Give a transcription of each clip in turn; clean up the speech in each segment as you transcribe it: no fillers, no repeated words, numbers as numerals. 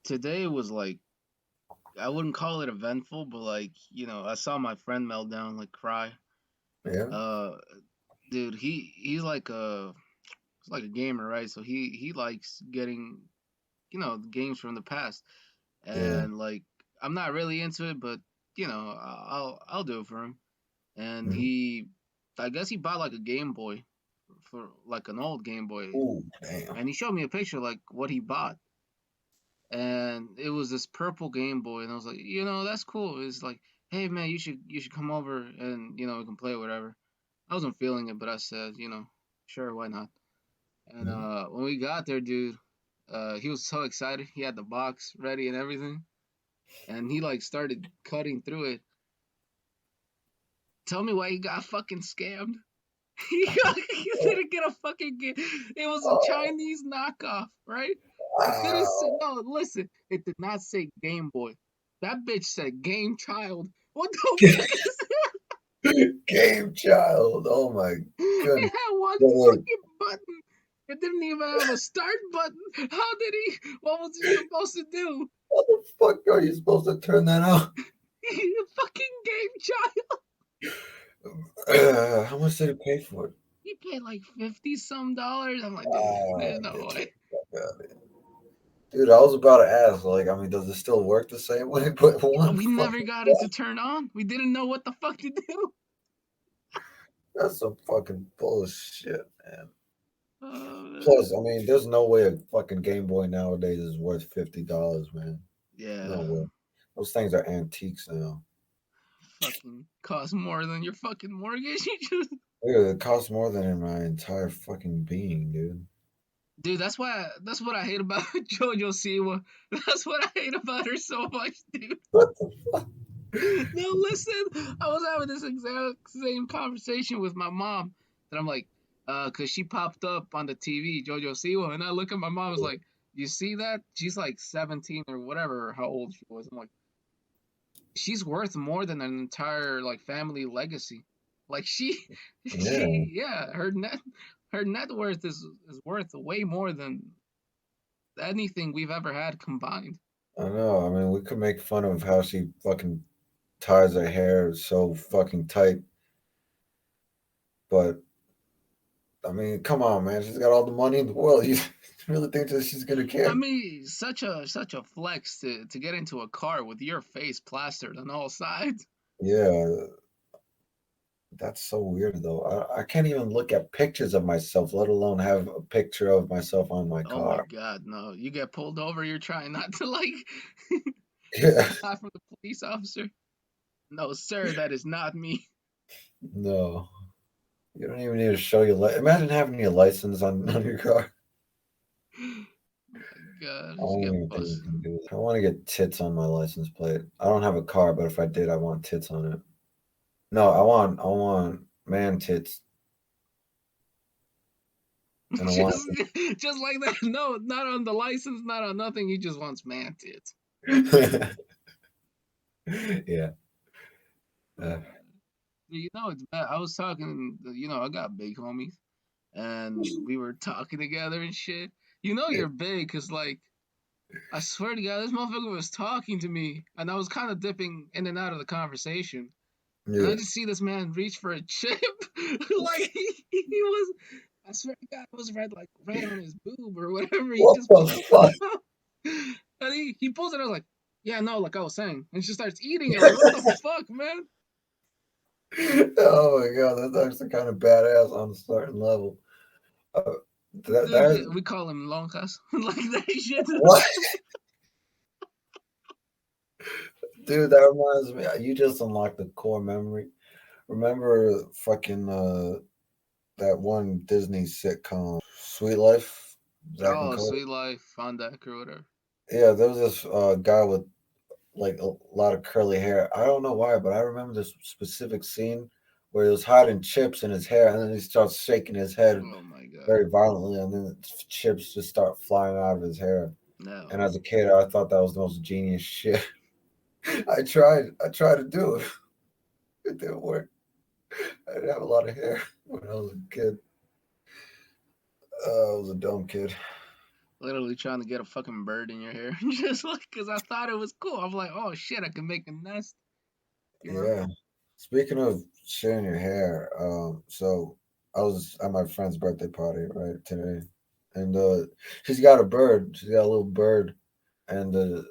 Today was like I wouldn't call it eventful, but like I saw my friend melt down, like cry. Yeah, Uh, dude, he's like a gamer, right? So he likes getting games from the past, yeah. and like I'm not really into it, but I'll do it for him. And Mm-hmm. I guess he bought like a Game Boy for like an old Game Boy, Ooh, damn. and he showed me a picture like what he bought, and it was this purple Game Boy, and I was like, that's cool. It's like, hey man, you should come over and we can play whatever. I wasn't feeling it, but I said, sure, why not? And Mm-hmm. when we got there, dude, he was so excited. He had the box ready and everything, and he like started cutting through it. Tell me why he got fucking scammed. He didn't get a fucking game. It was a Oh, Chinese knockoff, right? It didn't say, wow. no, listen, it did not say Game Boy. That bitch said Game Child. What the fuck is that? Game child. Oh my It goodness. had one But like, fucking button. It didn't even have a start button. How did he? What was he supposed to do? how the fuck are you supposed to turn that on? Fucking Game Child. How much did he pay for it? He paid like 50 some dollars. I'm like, dude, Ah, there's no get the way. fuck out of here. Dude, I was about to ask, like, I mean, does it still work the same way? But one We never fucking, got it to turn on. We didn't know what the fuck to do. that's some fucking bullshit, man. Uh, Plus, I mean, there's no way a fucking Game Boy nowadays is worth $50, man. No yeah, way. Those things are antiques now. fucking cost more than your fucking mortgage. Dude, it costs more than my entire fucking being, dude. Dude, that's what I hate about JoJo Siwa. That's what I hate about her so much, dude. What the fuck? No, listen, I was having this exact same conversation with my mom. That I'm like, cause she popped up on the TV, JoJo Siwa, and I look at my mom, I was like, you see that? She's like 17 or whatever, how old she was. I'm like, she's worth more than an entire like family legacy. Like she, Yeah, yeah, her net worth is worth way more than anything we've ever had combined. I know. I mean, we could make fun of how she fucking ties her hair so fucking tight, but I mean, come on, man. She's got all the money in the world. You really think that she's gonna I care? mean, such a flex to get into a car with your face plastered on all sides. Yeah, that's so weird though. I can't even look at pictures of myself, let alone have a picture of myself on my Oh my car. god, no! You get pulled over, you're trying not to like Yeah, not from the police officer. No, sir, that is not me. no. You don't even need to show your Imagine having your license on your car. Oh my god, I you don't get even think you busted. can do that. I want to get tits on my license plate. I don't have a car, but if I did, I want tits on it. No, I want man tits, and I want just just like that. No, not on the license, not on nothing. He just wants man tits. yeah. Uh, it's bad. I was talking. I got big homies, and we were talking together and shit. You're big because like I swear to God, this motherfucker was talking to me, and I was kind of dipping in and out of the conversation, and I Yeah. just see this man reach for a chip, like he was. I swear to God, it was right on his boob or whatever. He What just the pulled it fuck? out, and he pulls it. I was like, yeah, no, like I was saying, and she starts eating it. Like, what the fuck, man? Oh my god, that's actually kind of badass on a certain level. Uh, that Dude, we call him lonjas, like that shit. what? Dude, that reminds me. You just unlocked the core memory. Remember fucking that one Disney sitcom, Sweet Life, Zach and Oh, Cody. sweet life, on deck or whatever. Yeah, there was this guy with like a lot of curly hair. I don't know why, but I remember this specific scene where he was hiding chips in his hair, and then he starts shaking his head Oh my God, very violently, and then chips just start flying out of his hair. no. And as a kid, I thought that was the most genius shit. I tried to do it. It didn't work. I didn't have a lot of hair when I was a kid. I was a dumb kid. Literally trying to get a fucking bird in your hair, just like because I thought it was cool. I'm like, oh shit, I can make a nest. You know? Yeah. Speaking of shit in your hair, so I was at my friend's birthday party right today, and she's got a bird. She's got a little bird, and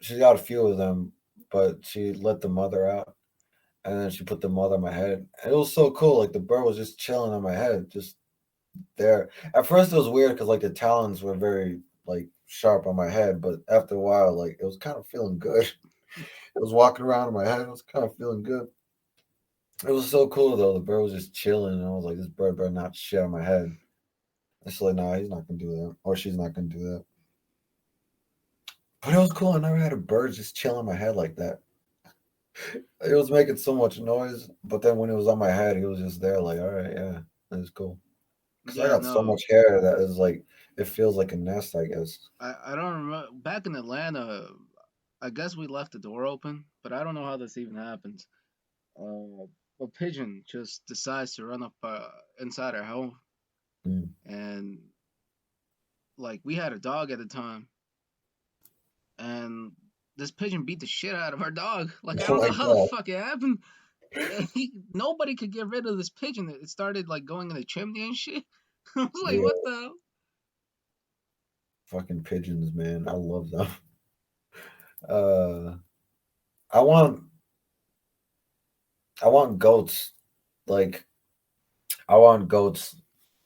she's got a few of them, but she let the mother out, and then she put the mother on my head. And it was so cool. Like the bird was just chilling on my head, just there. At first, it was weird because like the talons were very like sharp on my head, but after a while, like it was kind of feeling good. It was walking around in my head. It was kind of feeling good. It was so cool though. The bird was just chilling, and I was like, "This bird better not shit on my head." It's like, "Nah, he's not gonna do that, or she's not gonna do that." But it was cool. I never had a bird just chill on my head like that. It was making so much noise, but then when it was on my head, he was just there, like, "All right, yeah, that's cool." Because I Yeah, got so no, much hair that is like, it feels like a nest, I guess. I don't remember. Back in Atlanta, I guess we left the door open, but I don't know how this even happens. A pigeon just decides to run up inside our home, Mm. and like we had a dog at the time, and this pigeon beat the shit out of our dog. Like I Oh don't my know how the god, fuck it happened. Nobody could get rid of this pigeon. It started like going in the chimney and shit. I was like, what yeah, the hell? fucking pigeons, man. I love them. Uh, I want, I want goats. Like, I want goats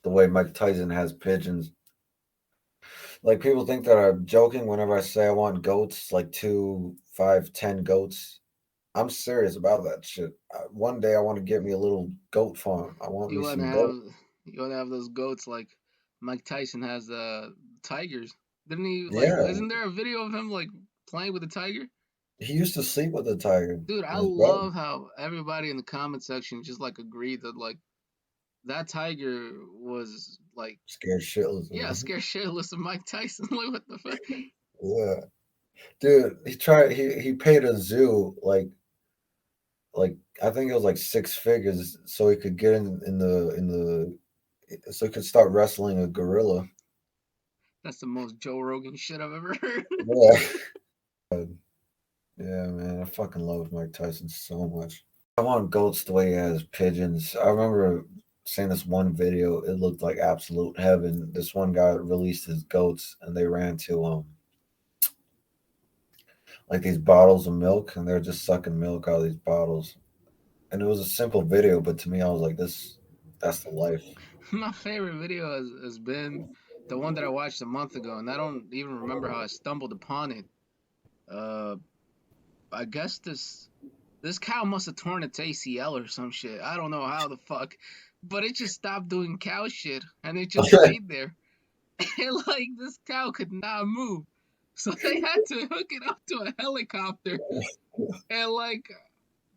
the way Mike Tyson has pigeons. Like people think that I'm joking whenever I say I want goats, like two, five, 10 goats. I'm serious about that shit. One day I want to get me a little goat farm. I want You me wanna some have goat. you wanna have those goats like Mike Tyson has tigers. Didn't he like Yeah, isn't there a video of him like playing with a tiger? he used to sleep with a tiger Dude, in I his bed. love how everybody in the comment section just like agreed that like that tiger was like Scared shitless of yeah, him. scared shitless of Mike Tyson. Like what the fuck? Yeah, dude. He tried. He paid a zoo like I think it was like 6 figures so he could get in the so he could start wrestling a gorilla. That's the most Joe Rogan shit I've ever heard. Yeah. Yeah, man, I fucking love Mike Tyson so much. I want goats the way he has pigeons. I remember seeing this one video. It looked like absolute heaven. This one guy released his goats, and they ran to like these bottles of milk, and they're just sucking milk out of these bottles. And it was a simple video, but to me, I was like, that's the life. My favorite video has been the one that I watched a month ago, and I don't even remember how I stumbled upon it. Uh, I guess this cow must have torn its ACL or some shit. I don't know how the fuck, but it just stopped doing cow shit and it just stayed there. And like this cow could not move, so they had to hook it up to a helicopter. And like,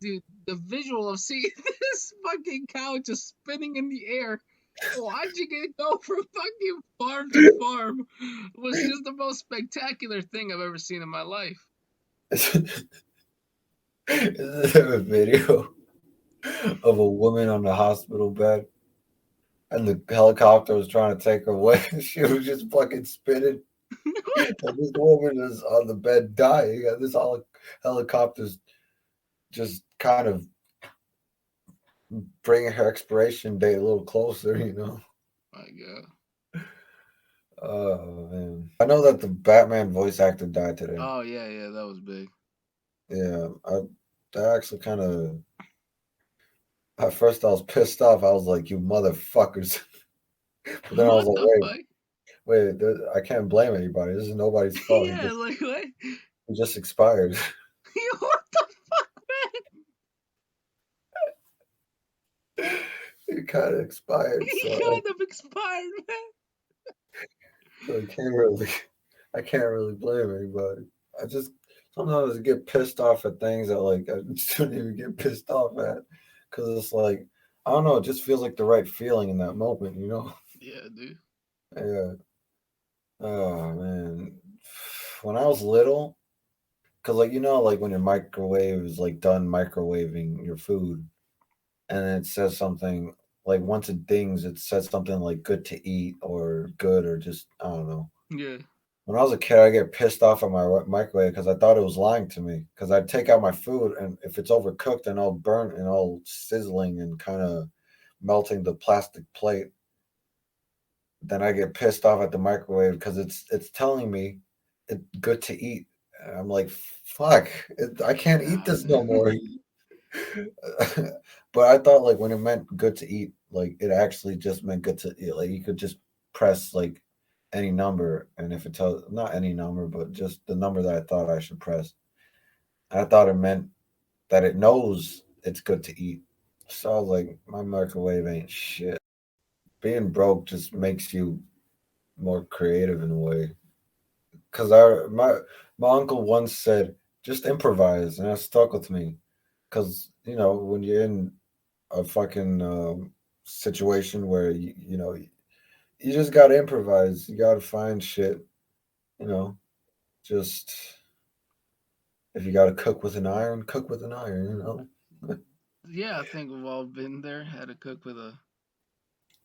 dude, the visual of seeing this fucking cow just spinning in the air, watching it go from fucking farm to farm, was just the most spectacular thing I've ever seen in my life. Is there a video of a woman on the hospital bed, and the helicopter was trying to take her away? She was just fucking spinning. And this woman is on the bed dying, and this helicopter's just kind of bringing her expiration date a little closer, you know? My God. Oh, man. I know that the Batman voice actor died today. Oh yeah, yeah, that was big. Yeah, that actually kind of. At first, I was pissed off. I was like, "You motherfuckers!" But then I was What like, the "Wait, fuck? I can't blame anybody. This is nobody's fault. Yeah, like what? He just expired. What the fuck, man? He kind of expired, He so kind of expired, man. so I can't really blame anybody. I just sometimes I get pissed off at things that like I shouldn't even get pissed off at, because it's like I don't know. It just feels like the right feeling in that moment, you know? Yeah, dude. Yeah. Oh man, when I was little, because like like when your microwave is like done microwaving your food, and it says something like once it dings, it says something like good to eat or good or just I don't know. Yeah. When I was a kid, I get pissed off at my microwave because I thought it was lying to me. Because I'd take out my food, and if it's overcooked and all burnt and all sizzling and kind of melting the plastic plate, then I get pissed off at the microwave because it's telling me it's good to eat. And I'm like, fuck, I can't eat God this no damn. more. But I thought like when it meant good to eat, like it actually just meant good to eat. Like you could just press like any number, and if it tells not any number, but just the number that I thought I should press. I thought it meant that it knows it's good to eat. So I was like, my microwave ain't shit. Being broke just makes you more creative in a way. Cause my uncle once said, just improvise, and that stuck with me. Cause when you're in a fucking situation where you just gotta improvise. You gotta find shit. You know, just if you gotta cook with an iron, cook with an iron. Yeah, I think we've all been there. Had to cook with a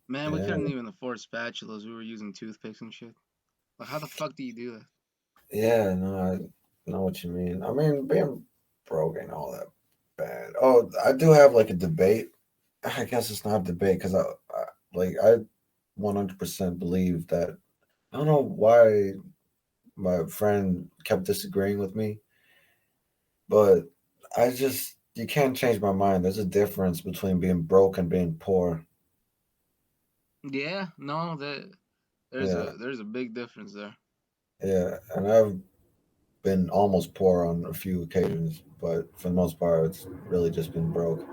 man. We Yeah, couldn't even afford spatulas. We were using toothpicks and shit. Like, how the fuck do you do that? yeah. No, I know what you mean. I mean, being broke ain't all that bad. Oh, I do have like a debate. I guess it's not a debate because I 100% believe that. I don't know why my friend kept disagreeing with me, but you can't change my mind. There's a difference between being broke and being poor. Yeah, no, that Yeah, there's a big difference there. yeah. And I've been almost poor on a few occasions, but for the most part, it's really just been broke.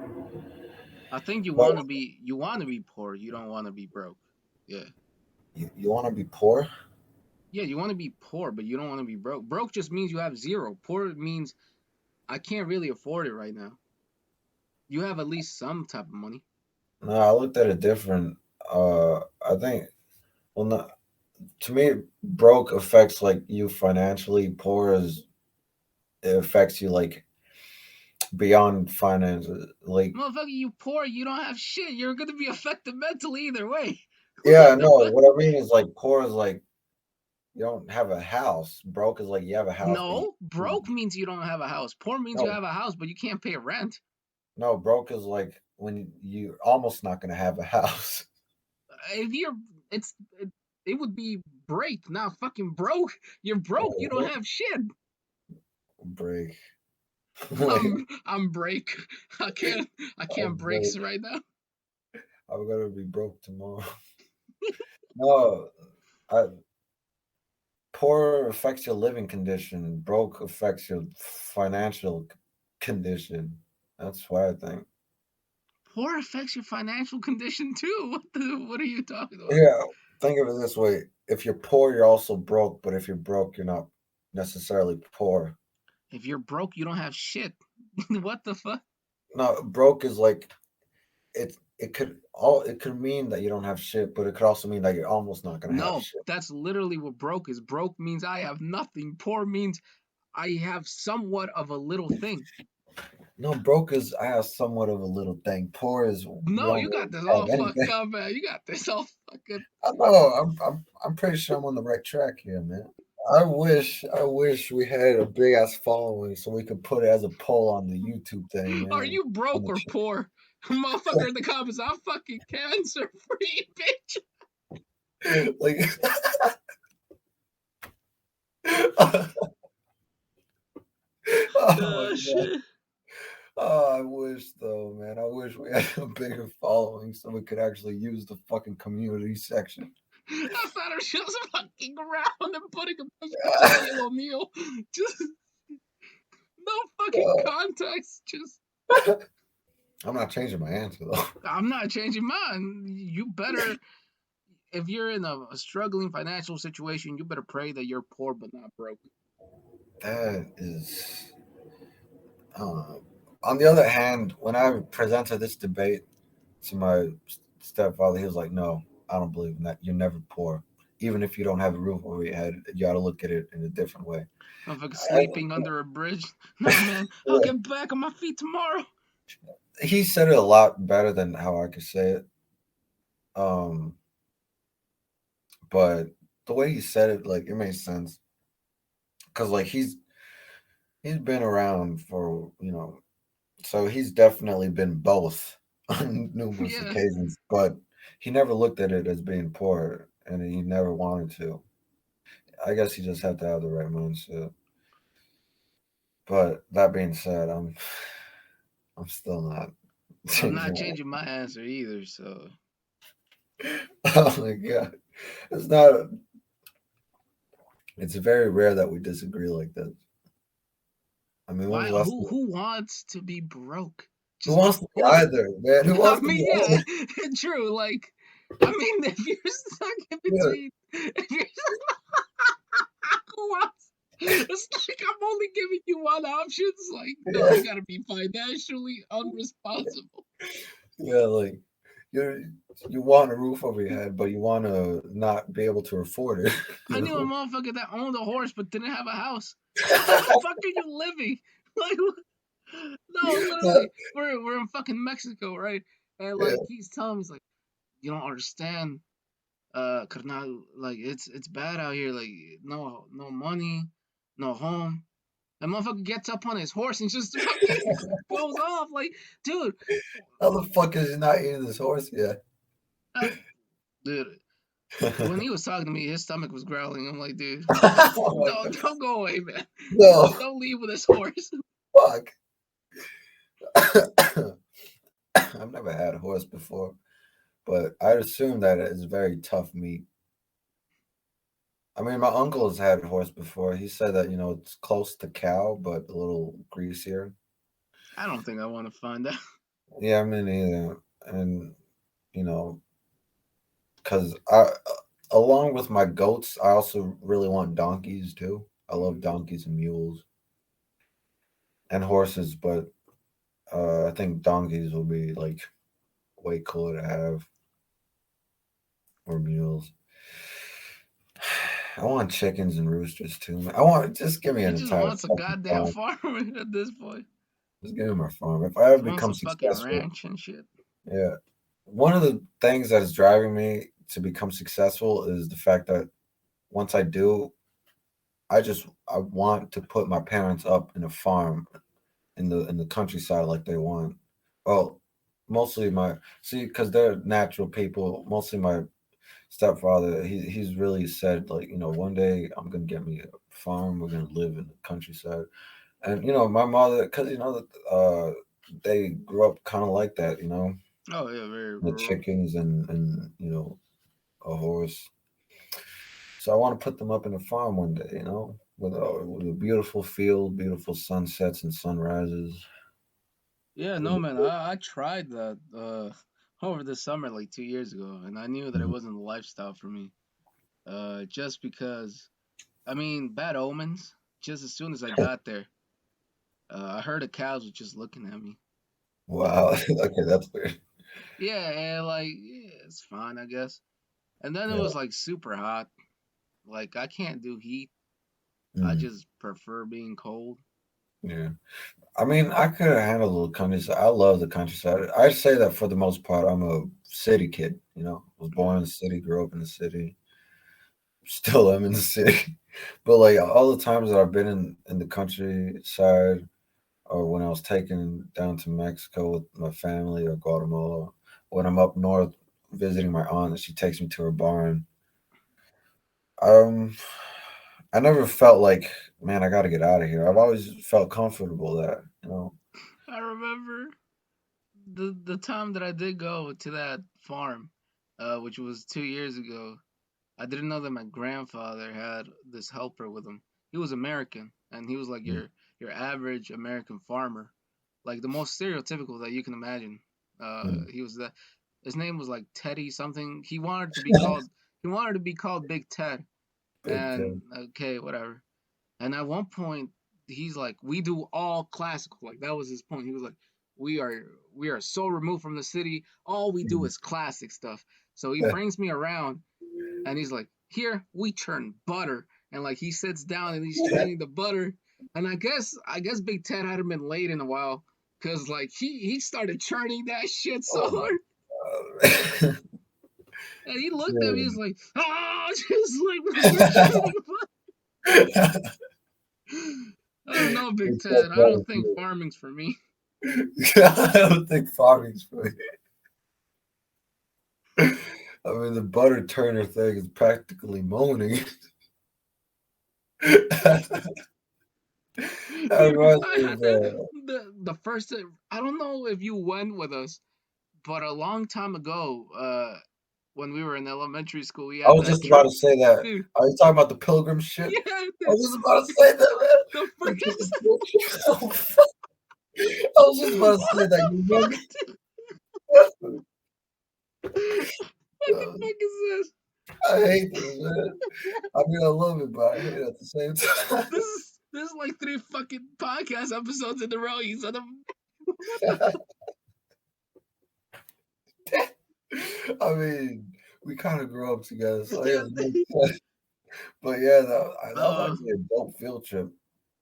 I think But you want to be poor. You don't want to be broke. Yeah, you want to be poor? yeah, you want to be poor, but you don't want to be broke. Broke just means you have zero. Poor means I can't really afford it right now. You have at least some type of money. No, I looked at it different. I think, well, not to me, broke affects like you financially. Poor is it affects you like beyond finances. Like, Motherfucker, you poor, you don't have shit. You're gonna be affected mentally either way. yeah, What the no. fuck? What I mean is like poor is like you don't have a house. Broke is like you have a house, but No, you broke means you don't have a house. Poor means you no, have a house, but you can't pay rent. no. Broke is like when you almost not gonna have a house. If you're, it's it would be break, not fucking broke. You're broke. You don't have shit. Break. Like, I'm break. I I'm can't break broke. right now. I'm gonna be broke tomorrow. No, I, poor affects your living condition. Broke affects your financial condition. That's what I think. Poor affects your financial condition too. What are you talking about? Yeah, think of it this way: if you're poor, you're also broke. But if you're broke, you're not necessarily poor. If you're broke, you don't have shit. What the fuck? No, broke is like it could mean that you don't have shit, but it could also mean that you're almost not gonna have No, shit. that's literally what broke is. Broke means I have nothing. Poor means I have somewhat of a little thing. No, broke is I have somewhat of a little thing. Poor is you No, don't you got really this all have fucked anything. up, man. You got this all fucking. I know. I'm pretty sure I'm on the right track here, man. I wish we had a big ass following so we could put it as a poll on the YouTube thing, Are man. you On broke the or poor? Motherfucker in the comments, I'm fucking cancer free, bitch. like, oh my god. Shit. Oh, I wish though, man. I wish we had a bigger following so we could actually use the fucking community section. I found her just fucking around and putting a picture of Shaquille O'Neal. Just no fucking context. Just I'm not changing my answer though. I'm not changing mine. You better if you're in a struggling financial situation, you better pray that you're poor but not broke. That is. Uh, on the other hand, when I presented this debate to my stepfather, he was like, "No, I don't believe in that. You're never poor, even if you don't have a roof over your head. You got to look at it in a different way." Motherfucker I, sleeping under a bridge. Nah, man, I'll yeah, get back on my feet tomorrow. he said it a lot better than how I could say it. Um, but the way he said it, like it makes sense. Cause like he's been around for, so he's definitely been both on numerous Yeah, occasions, but he never looked at it as being poor, and he never wanted to. I guess he just had to have the right mindset. But that being said, I'm still not I'm changing not my. changing my answer either. So Oh my god, it's not. It's very rare that we disagree like this. I mean, when was why? the last Who time? who wants to be broke? Who Just wants to be who? either, man? Who I wants to be mean, yeah, either? true. Like, I mean, if you're stuck in Yeah, between, if you're who wants? It's like I'm only giving you one option. It's like, no, yeah, you gotta be financially unresponsible. yeah. Like you, you want a roof over your head, but you want to not be able to afford it. I You knew a know. motherfucker that owned a horse but didn't have a house. How the fuck are you living? Like, no, literally, we're in fucking Mexico, right? And Yeah, like he's telling me, he's like, you don't understand, carnal, like it's bad out here, like no money, no home. And motherfucker gets up on his horse and just fucking goes off, like, dude, how the fuck is he not eating this horse yet? uh, dude. When he was talking to me, his stomach was growling. I'm like, dude, Oh my god, don't go away, man. no, Don't leave with this horse. fuck. I've never had a horse before, but I'd assume that it's very tough meat. I mean, my uncle has had a horse before. He said that, it's close to cow, but a little greasier. I don't think I want to find out. Yeah, I mean, neither. And, you know, because along with my goats, I also really want donkeys too. I love donkeys and mules and horses, but I think donkeys will be like way cooler to have, or mules. I want chickens and roosters too, man. I want just give me He an just entire wants a fucking goddamn farm. farm at this point. Just give me my farm. If I ever He wants become a fucking successful, ranch and shit. yeah. One of the things that is driving me to become successful is the fact that once I do, I want to put my parents up in a farm in the countryside like they want. Well, mostly my see because they're natural people. Mostly my stepfather. He's really said like one day I'm gonna get me a farm. We're gonna live in the countryside. And my mother, because they grew up kind of like that. Oh yeah, very The rural. chickens and a horse. So I want to put them up in a farm one day. With a beautiful field, beautiful sunsets and sunrises. Yeah, no man, I tried that over the summer like 2 years ago, and I knew that it Mhm. wasn't the lifestyle for me. Just because, I mean, bad omens. Just as soon as I got there, I heard the cows were just looking at me. Wow. Uh, Okay, that's weird. yeah, and like yeah, it's fine, I guess. And then it Yeah. was like super hot. Like I can't do heat. I Mm, just prefer being cold. yeah. I mean, I could handle the countryside. I love the countryside. I'd say that for the most part, I'm a city kid. Was born Yeah. in the city, grew up in the city, still am in the city. But like all the times that I've been in the countryside, or when I was taken down to Mexico with my family or Guatemala, when I'm up north visiting my aunt and she takes me to her barn, um, I never felt like, man, I got to get out of here. I've always felt comfortable there. I remember the time that I did go to that farm, which was 2 years ago. I didn't know that my grandfather had this helper with him. He was American, and he was like Mm, your average American farmer, like the most stereotypical that you can imagine. mm. He was that. His name was like Teddy something. He wanted to be called Big Ted. Big And Tim. okay, whatever. And at one point, he's like, "We do all classical." Like that was his point. He was like, "We are we are so removed from the city. All we do Mm. is classic stuff." So he brings me around, and he's like, "Here we churn butter." And like he sits down and he's churning the butter. And I guess Big Ted hadn't been late in a while, cause like he started churning that shit so Oh my hard. god. And he looked at me, he's Yeah. like, oh, just like retreating. I don't know, Big It's so Ted. I funny, don't think too. farming's for me. I don't think farming's for you. I mean, the butter turner thing is practically moaning. That reminds I me had of the first. I don't know if you went with us, but a long time ago, when we were in elementary school, we I had was that just about trip, to say that. dude. Are you talking about the pilgrim shit? Yeah, I dude. was just about to say that, man. The We took a first. field trip. Oh, fuck. I was just about to What say that. You remember? the Uh, what the fuck is this? I hate this, man. I mean, I love it, but I hate it at the same time. This is like three fucking podcast episodes in a row. You said them. What the I mean, we kind of grew up together, so yeah, yeah, it makes sense. But yeah, that was uh, actually a dope field trip.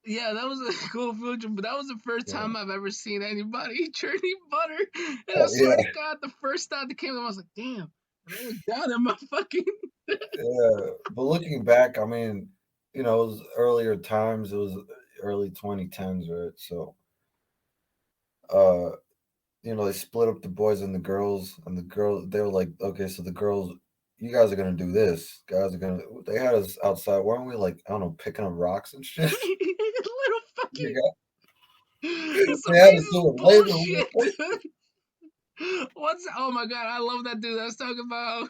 yeah, that was a cool future, but that was the first Yeah, time I've ever seen anybody churning butter. And I swear yeah, to God, the first thought that came to me, I was like, damn. And I looked down at my fucking. yeah. But looking back, I mean, it was earlier times. It was early 2010s, right? So, uh, they split up the boys and the girls, and the girls they were like, okay, so the girls, you guys are gonna do this. Guys are gonna. They had us outside, weren't we? Like, I don't know, picking up rocks and shit. Little They fucking. got- Some they had us racist doing labor. bullshit, dude. What's. Oh my God, I love that dude. I was talking about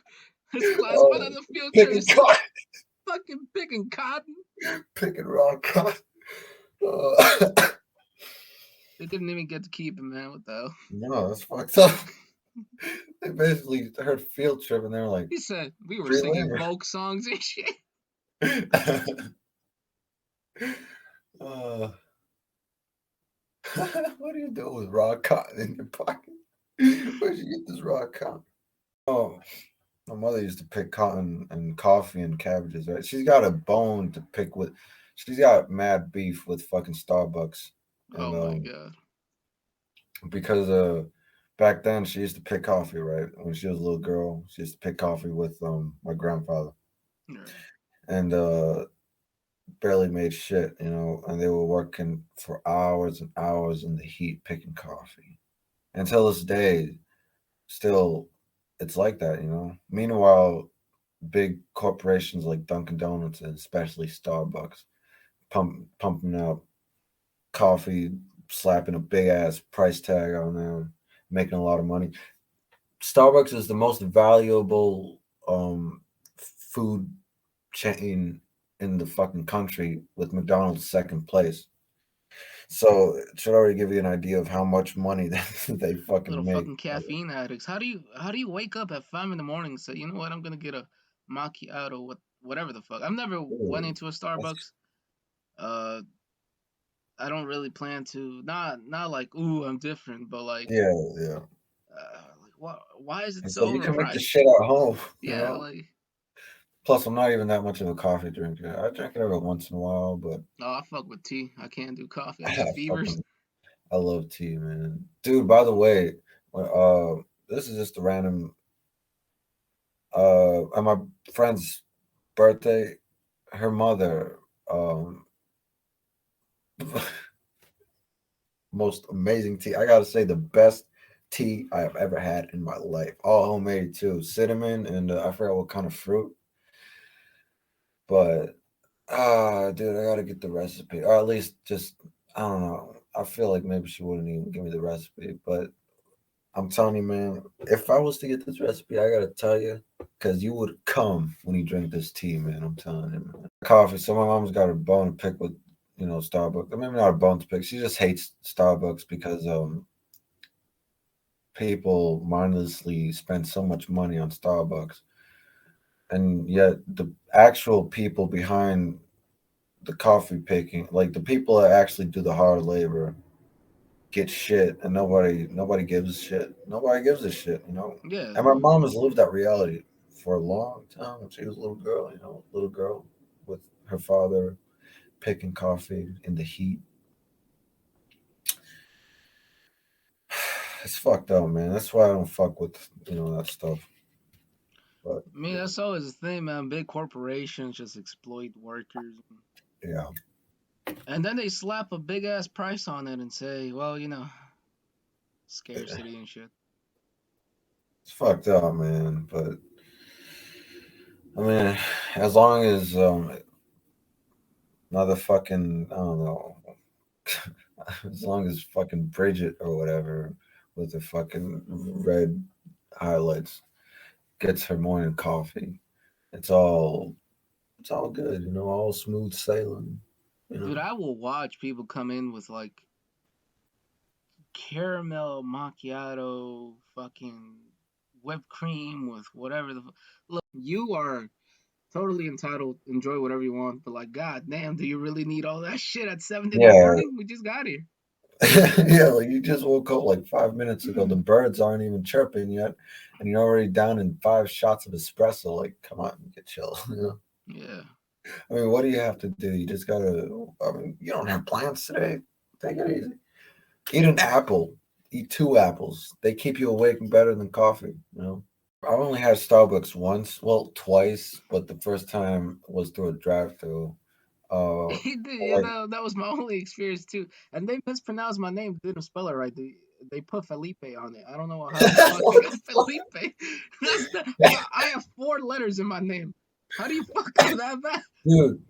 his class went Oh, on the field trip. picking He's like, cotton, fucking picking cotton. picking rock cotton. Uh, They couldn't even get to keep him, man. What the hell? no, that's fucked up. They basically heard field trip and they were like He said we were free singing labor. folk songs and shit. uh, what are you doing with raw cotton in your pocket? Where'd you get this raw cotton? Oh, my mother used to pick cotton and coffee and cabbages, right? She's got a bone to pick with. She's got mad beef with fucking Starbucks, and Oh my God. because back then she used to pick coffee, right? When she was a little girl, she used to pick coffee with my grandfather, Right. and barely made shit, and they were working for hours and hours in the heat picking coffee. Until this day, still, it's like that. Meanwhile, big corporations like Dunkin' Donuts and especially Starbucks pumping out coffee, slapping a big ass price tag on them, making a lot of money. Starbucks is the most valuable food chain in the fucking country, with McDonald's second place. So it should already give you an idea of how much money they Little fucking make. fucking caffeine addicts. How do you wake up at 5 in the morning and say, you know what, I'm gonna get a macchiato, whatever the fuck. I've never went Ooh, into a that's- Starbucks. Uh, I don't really plan to. Not like, ooh, I'm different, but yeah, yeah. like what? Why is it It's so like you can make the overpriced? shit at home, you Yeah, know. like Plus, I'm not even that much of a coffee drinker. I drink it every once in a while, but no, I fuck with tea. I can't do coffee. I get I fevers. fucking I love tea, man. Dude, by the way, this is just a random. On my friend's birthday, her mother, most amazing tea. I gotta say, the best tea I have ever had in my life. All homemade too, cinnamon and I forgot what kind of fruit. But dude, I gotta get the recipe, or at least just I don't know. I feel like maybe she wouldn't even give me the recipe, but I'm telling you, man, if I was to get this recipe, I gotta tell you, because you would come when you drink this tea, man. I'm telling you, man. Coffee. So my mom's got a bone to pick with, Starbucks. Maybe not a bone to pick. She just hates Starbucks because people mindlessly spend so much money on Starbucks, and yet the actual people behind the coffee picking, like the people that actually do the hard labor, get shit, and nobody gives a shit. Nobody gives a shit. Yeah, And my mom has lived that reality for a long time when she was a little girl. Little girl with her father picking coffee in the heat. It's fucked up, man. That's why I don't fuck with that stuff. But I mean, that's always the thing, man. Big corporations just exploit workers, yeah, and then they slap a big ass price on it and say, "Well, it's scarcity and shit." fucked up, man. But I mean, as long as motherfucking, I don't know, as long as fucking Bridget or whatever with the fucking red highlights gets her morning coffee, it's all it's all good, all smooth sailing, you know. Dude, I will watch people come in with like caramel macchiato, fucking whipped cream with whatever look. You are totally entitled. Enjoy whatever you want, but like, god damn, do you really need all that shit at 7 in the Yeah, morning? We just got here. yeah, like you just woke up like 5 minutes ago. The birds aren't even chirping yet, and you're already down in 5 shots of espresso. Like, come on, get chill. Yeah. I mean, what do you have to do? You just gotta. I mean, you don't have plans today. Take it easy. Eat an apple. Eat two apples. They keep you awake better than coffee. I've only had Starbucks once, well, twice, but the first time was through a drive-through. Yeah, Like, that was my only experience too. And they mispronounced my name, didn't spell it right. They put Felipe on it. I don't know how the fuck they what got the Felipe. That's the fuck? I have 4 letters in my name. How do you fuck up that bad? Dude,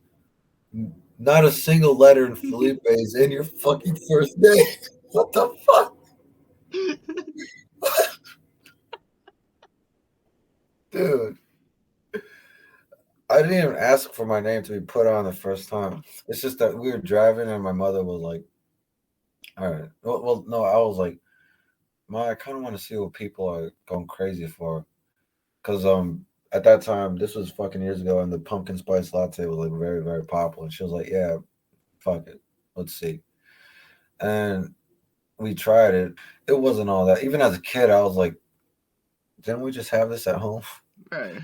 not a single letter in Felipe is in your fucking first name. What the fuck? Dude, I didn't even ask for my name to be put on the first time. It's just that we were driving and my mother was like, all right. Well, no, I was like, Ma, I kind of want to see what people are going crazy for. Because at that time, this was fucking years ago, and the pumpkin spice latte was like very, very popular. And she was like, yeah, fuck it. Let's see. And we tried it. It wasn't all that. Even as a kid, I was like, didn't we just have this at home? Right.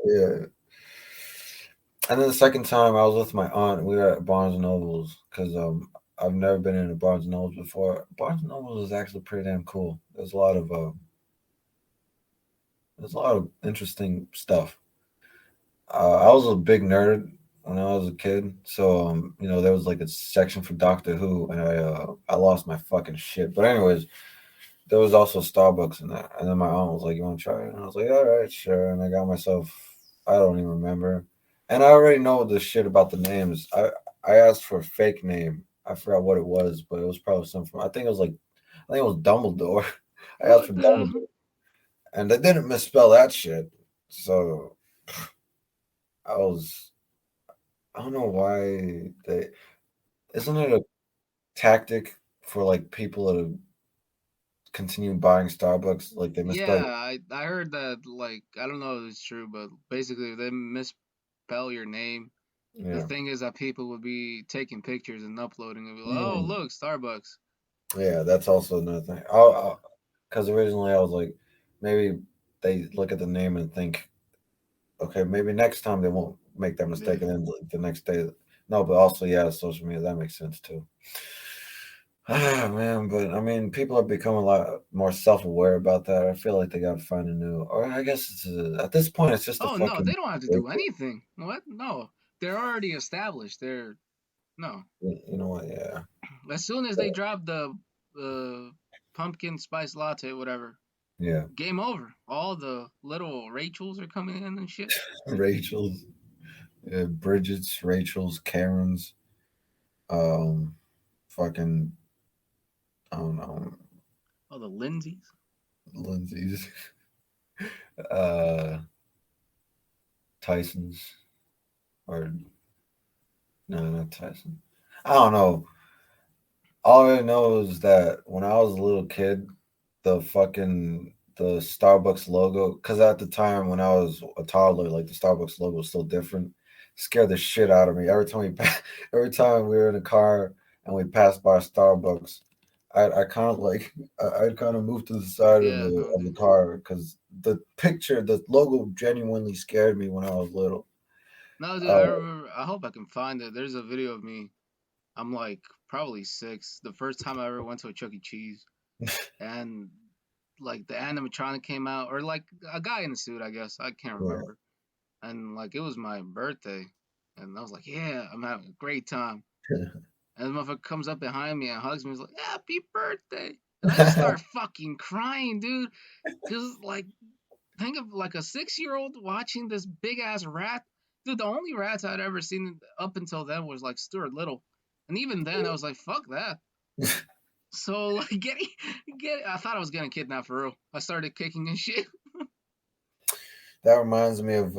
Yeah. And then the second time, I was with my aunt. We were at Barnes and Nobles because I've never been in a Barnes and Nobles before. Barnes and Nobles is actually pretty damn cool. There's a lot of interesting stuff. I was a big nerd when I was a kid, so there was like a section for Doctor Who, and I lost my fucking shit. But anyways, there was also Starbucks in there, and then my aunt was like, "You want to try it?" And I was like, "All right, sure." And I got myself, I don't even remember, and I already know the shit about the names. I asked for a fake name. I forgot what it was, but it was probably something from. I think it was Dumbledore. I asked What for the Dumbledore, and they didn't misspell that shit. So I was I don't know why they isn't it a tactic for like people to continue buying Starbucks? Like they Yeah, misspell I heard that, like, I don't know if it's true, but basically if they misspell your name. The yeah. thing is that people would be taking pictures and uploading and be like, "Oh, Mm, look, Starbucks." yeah, that's also another thing. Because originally I was like, maybe they look at the name and think, okay, maybe next time they won't make that Yeah. mistake, and then the next day, no. But also, yeah, social media that makes sense too. Ah, man, but I mean, people are becoming a lot more self-aware about that. I feel like they got to find a new, or I guess at this point, it's just a Oh no, they fucking don't have to do break. anything. What? No, they're already established. They're no. You know what? Yeah, As soon as they drop the pumpkin spice latte, whatever, yeah. game over. All the little Rachels are coming in and shit. Rachel's, Bridget's, Rachel's, Karen's, um, fucking, I don't know, All the Lindsays. Lindsay's, uh, Tyson's, or no, not Tyson. I don't know. All I know is that when I was a little kid, the Starbucks logo, because at the time when I was a toddler, like the Starbucks logo was still different, scared the shit out of me. Every time we were in a car and we passed by Starbucks, I kind of like I kind of moved to the side of Yeah, the car because the logo genuinely scared me when I was little. no, dude. I Uh, remember. I hope I can find it. There's a video of me. I'm like probably 6. The first time I ever went to a Chuck E. Cheese, and like the animatronic came out, or like a guy in a suit, I guess. I can't Yeah. remember. And like it was my birthday, and I was like, yeah, I'm having a great time. And the motherfucker comes up behind me and hugs me. He's like, happy birthday. And I just start fucking crying, dude. Cause like think of like a 6 year old watching this big ass rat. Dude, the only rats I'd ever seen up until then was like Stuart Little. And even then I was like, fuck that. So like I thought I was getting kidnapped for real. I started kicking and shit. That reminds me of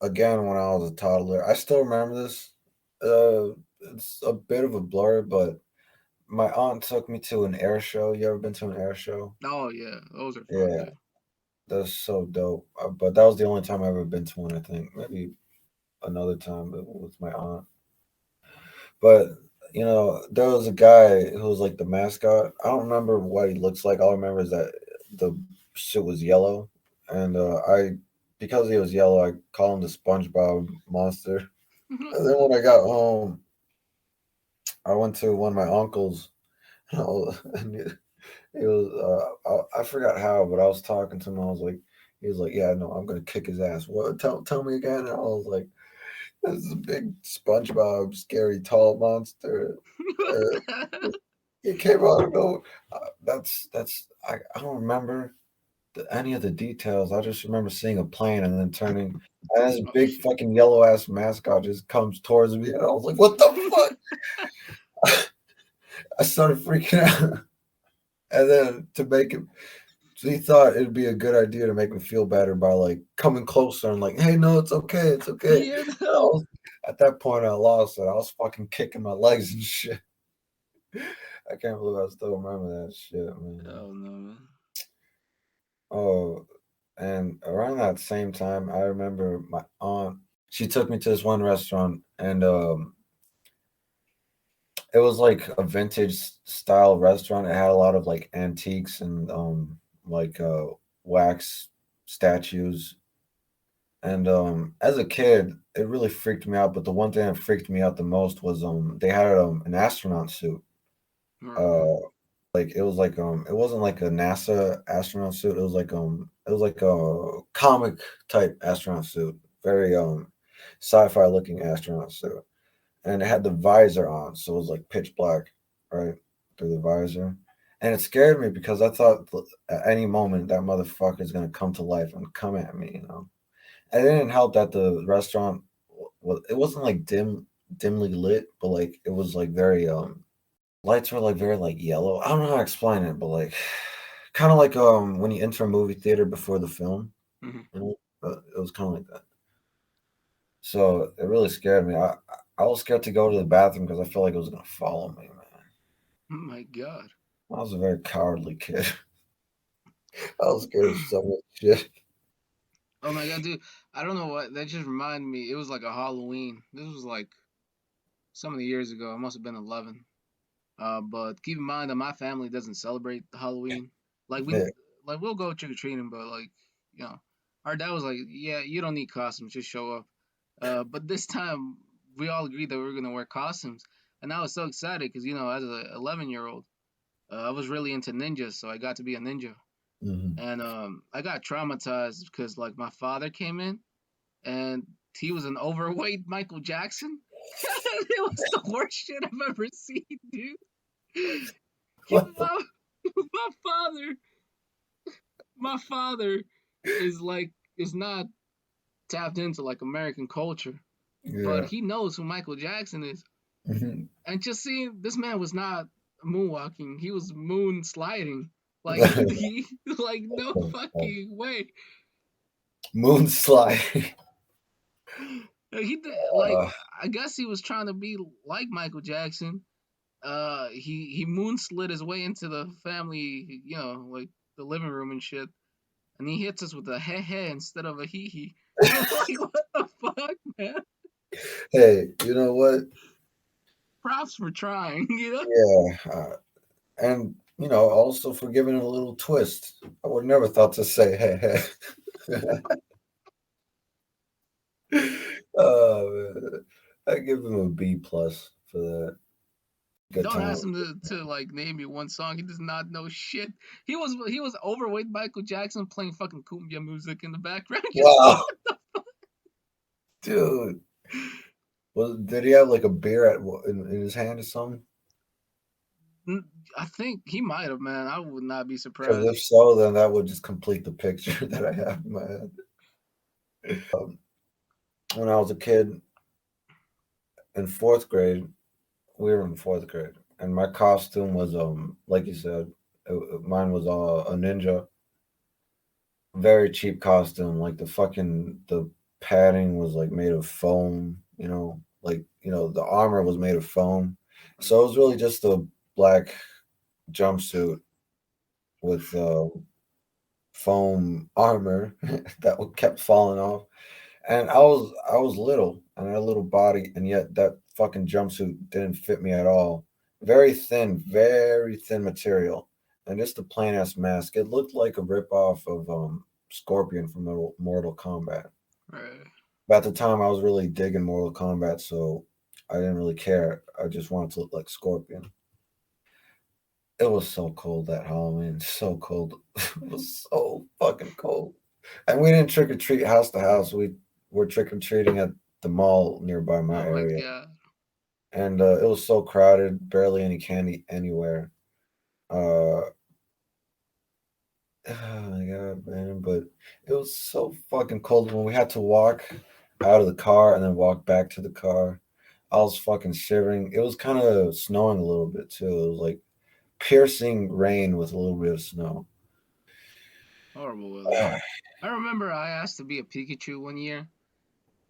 again when I was a toddler. I still remember this. It's a bit of a blur, but my aunt took me to an air show. You ever been to an air show? Oh yeah, those are fun, Yeah, dude. that's so dope. But that was the only time I ever been to one. I think maybe another time, but with my aunt. But there was a guy who was like the mascot. I don't remember what he looks like. All I remember is that the shit was yellow, and I because he was yellow, I call him the SpongeBob monster. And then when I got home, I went to one of my uncles, and he was I forgot how, but I was talking to him. I was like, he was like, "Yeah, no, I'm gonna kick his ass." What? Tell me again. And I was like, "This is a big SpongeBob, scary, tall monster." Uh, It came out of nowhere. I don't remember any of the details. I just remember seeing a plane and then turning, and this Oh big shit. fucking yellow ass mascot just comes towards me, and I was like, "What the fuck?" I started freaking out, and then to make him, so he thought it'd be a good idea to make me feel better by like coming closer and like, "Hey, no, it's okay, it's okay." Yeah, no. At that point, I lost it. I was fucking kicking my legs and shit. I can't believe I still remember that shit, man. Oh no, man. Oh, and around that same time, I remember my aunt. She took me to this one restaurant, and it was like a vintage style restaurant. It had a lot of like antiques and like wax statues. And as a kid, it really freaked me out. But the one thing that freaked me out the most was they had an astronaut suit. Right. Uh, like it was like it wasn't like a NASA astronaut suit. It was like a comic type astronaut suit. Very sci-fi looking astronaut suit. And it had the visor on, so it was like pitch black, right? Through the visor. And it scared me because I thought at any moment that motherfucker is gonna come to life and come at me. And it didn't help that the restaurant was it wasn't like dimly lit, but like it was like very lights were like very like yellow. I don't know how to explain it, but like kind of like when you enter a movie theater before the film, Mm-hmm. it was kind of like that. So it really scared me. I was scared to go to the bathroom because I felt like it was gonna follow me, man. Oh my god. I was a very cowardly kid. I was scared of so much shit. Oh my god, dude. I don't know what that just reminded me. It was like a Halloween. This was like so many years ago. I must have been 11. But keep in mind that my family doesn't celebrate Halloween. Like we Yeah. like we'll go trick or treating, but like you know, our dad was like, "Yeah, you don't need costumes, just show up." But this time we all agreed that we were gonna wear costumes, and I was so excited because as a 11-year-old, I was really into ninjas, so I got to be a ninja, Hmm. and I got traumatized because like my father came in and he was an overweight Michael Jackson. It was the worst shit I've ever seen, dude. What the? my, my father, my father is not tapped into like American culture, but Yeah. he knows who Michael Jackson is. Mhm. And just seeing this man was not moonwalking; he was moon sliding. Like he, like no fucking way. Moon slide. He did, like uh, I guess he was trying to be like Michael Jackson. He moon slid his way into the family, like the living room and shit, and he hits us with a he he instead of a he he. I'm like, what the fuck, man? hey, you know what? Props for trying, you know? Yeah. And also for giving it a little twist. I would never thought to say hey hey. Oh man. I give him a B plus for that. Good Don't time. ask him to like name me one song. He does not know shit. He was overweight Michael Jackson playing fucking cumbia music in the background. Just like Wow, dude. Well, did he have like a beer in his hand or something? I think he might have, man. I would not be Because surprised. if so, then that would just complete the picture that I have in my head. When I was a kid in fourth grade, we were in fourth grade, and my costume was like you said, mine was a ninja, very cheap costume. Like the padding was like made of foam, like the armor was made of foam, so it was really just a black jumpsuit with foam armor that kept falling off. And I was little and I had a little body, and yet that fucking jumpsuit didn't fit me at all. Very thin material, and just a plain ass mask. It looked like a ripoff of Scorpion from Mortal Kombat. Right. But at the time, I was really digging Mortal Kombat, so I didn't really care. I just wanted to look like Scorpion. It was so cold that Halloween. So cold. It was so fucking cold. And we didn't trick or treat house to house. We were trick or treating at the mall nearby my Oh my area. god. And it was so crowded, barely any candy anywhere. Uh, oh my god, man. But it was so fucking cold when we had to walk out of the car and then walk back to the car. I was fucking shivering. It was kind of snowing a little bit too. It was like piercing rain with a little bit of snow. Horrible weather. I remember I asked to be a Pikachu one year,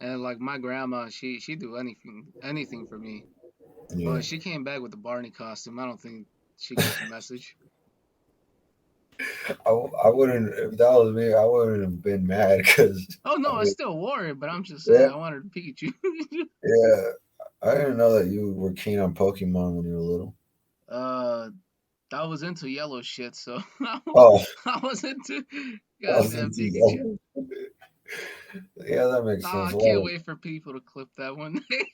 and like my grandma, she do anything for me. Yeah. But she came back with the Barney costume. I don't think she got the message. I wouldn't, if that was me, I wouldn't have been mad because, Oh no, I I mean, still wore it, but I'm just saying yeah, I wanted a Pikachu. yeah. I didn't know that you were keen on Pokemon when you were little. uh, I was into yellow shit, so Oh, I was into I was goddamn into Pikachu. yellow. Yeah, that makes Oh, sense. I A can't lot of, wait for people to clip that one day.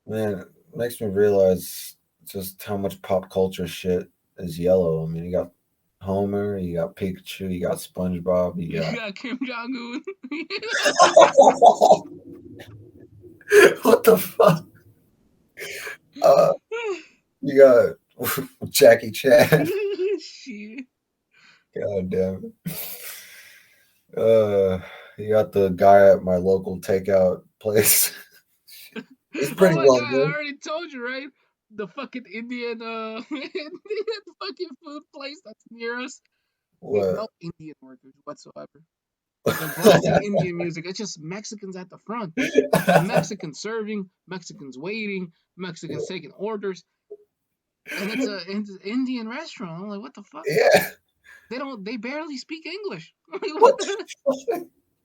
man, it makes me realize just how much pop culture shit is yellow. I mean, you got Homer, you got Pikachu, you got SpongeBob, you You got. got Kim Jong Un. What the fuck? Uh, you got Jackie Chan. Shit. God damn it. Uh, you got the guy at my local takeout place. He's Oh pretty my well god, I good. already told you, right? The fucking Indian Indian fucking food place that's near us. We have no What? Indian workers whatsoever. They're blasting Indian music. It's just Mexicans at the front. Mexicans serving, Mexicans waiting, Mexicans taking orders, and it's a Indian restaurant. I'm like, what the fuck? Yeah. They barely speak English. I'm like, what What the? the fuck?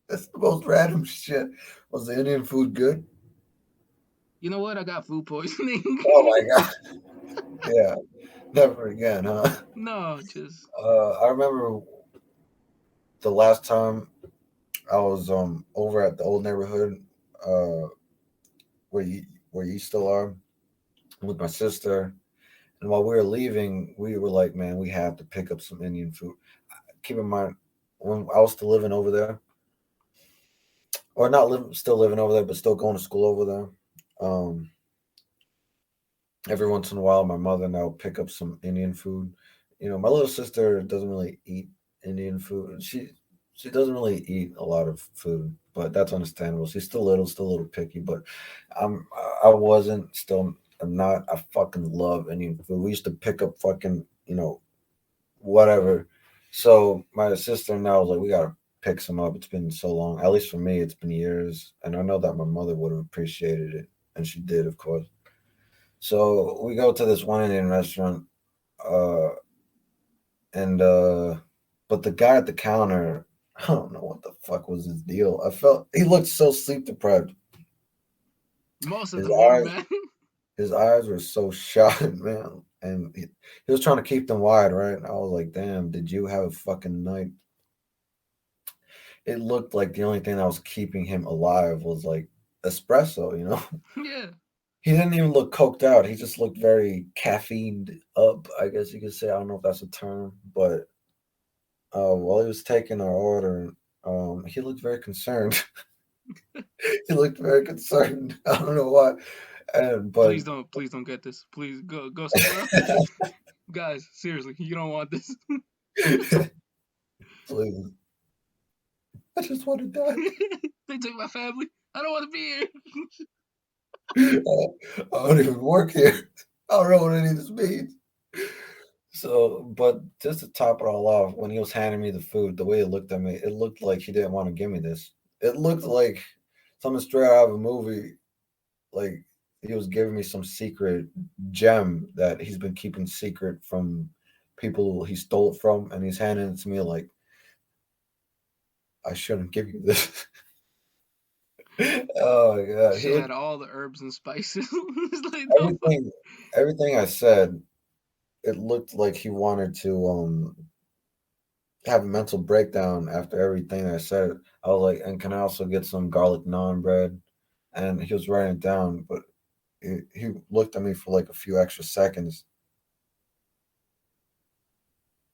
That's the most random shit. Was the Indian food good? You know what? I got food poisoning. Oh my god. Yeah. Never again, huh? No, just I remember the last time I was over at the old neighborhood, uh where you still are, with my sister. And while we were leaving, we were like, man, we have to pick up some Indian food. Keep in mind, when I was still living over there, or not living, still living over there, but still going to school over there. Every once in a while, my mother and I will pick up some Indian food. My little sister doesn't really eat Indian food. She doesn't really eat a lot of food, but that's understandable. She's still little, still a little picky. But I'm I wasn't still. I'm not. I fucking love Indian food. We used to pick up fucking whatever. So my sister and I was like, we gotta pick some up. It's been so long. At least for me, it's been years, and I know that my mother would have appreciated it, and she did, of course. So we go to this one Indian restaurant, uh, and but the guy at the counter, I don't know what the fuck was his deal. I felt he looked so sleep deprived. most of His them are, eyes, man. his eyes were so shot, man, and he was trying to keep them wide, right? And I was like, damn, did you have a fucking night? It looked like the only thing that was keeping him alive was like espresso, Yeah. He didn't even look coked out. He just looked very caffeined up, I guess you could say. I don't know if that's a term, but while he was taking our order, he looked very concerned. He looked very concerned. I don't know why. And but Please don't get this. Please go somewhere else. Guys, seriously, you don't want this. please, I just want to die. They took my family. I don't want to be here. I don't even work here. I don't know what any of this means. So, but just to top it all off, when he was handing me the food, the way he looked at me, it looked like he didn't want to give me this. It looked like something straight out of a movie. Like he was giving me some secret gem that he's been keeping secret from people he stole it from, and he's handing it to me like I shouldn't give you this. Oh my god, Should have had all the herbs and spices. It's like the fuck. everything, everything I said, it looked like he wanted to have a mental breakdown after everything I said. I was like, and can I also get some garlic naan bread? And he was writing it down, but he looked at me for like a few extra seconds.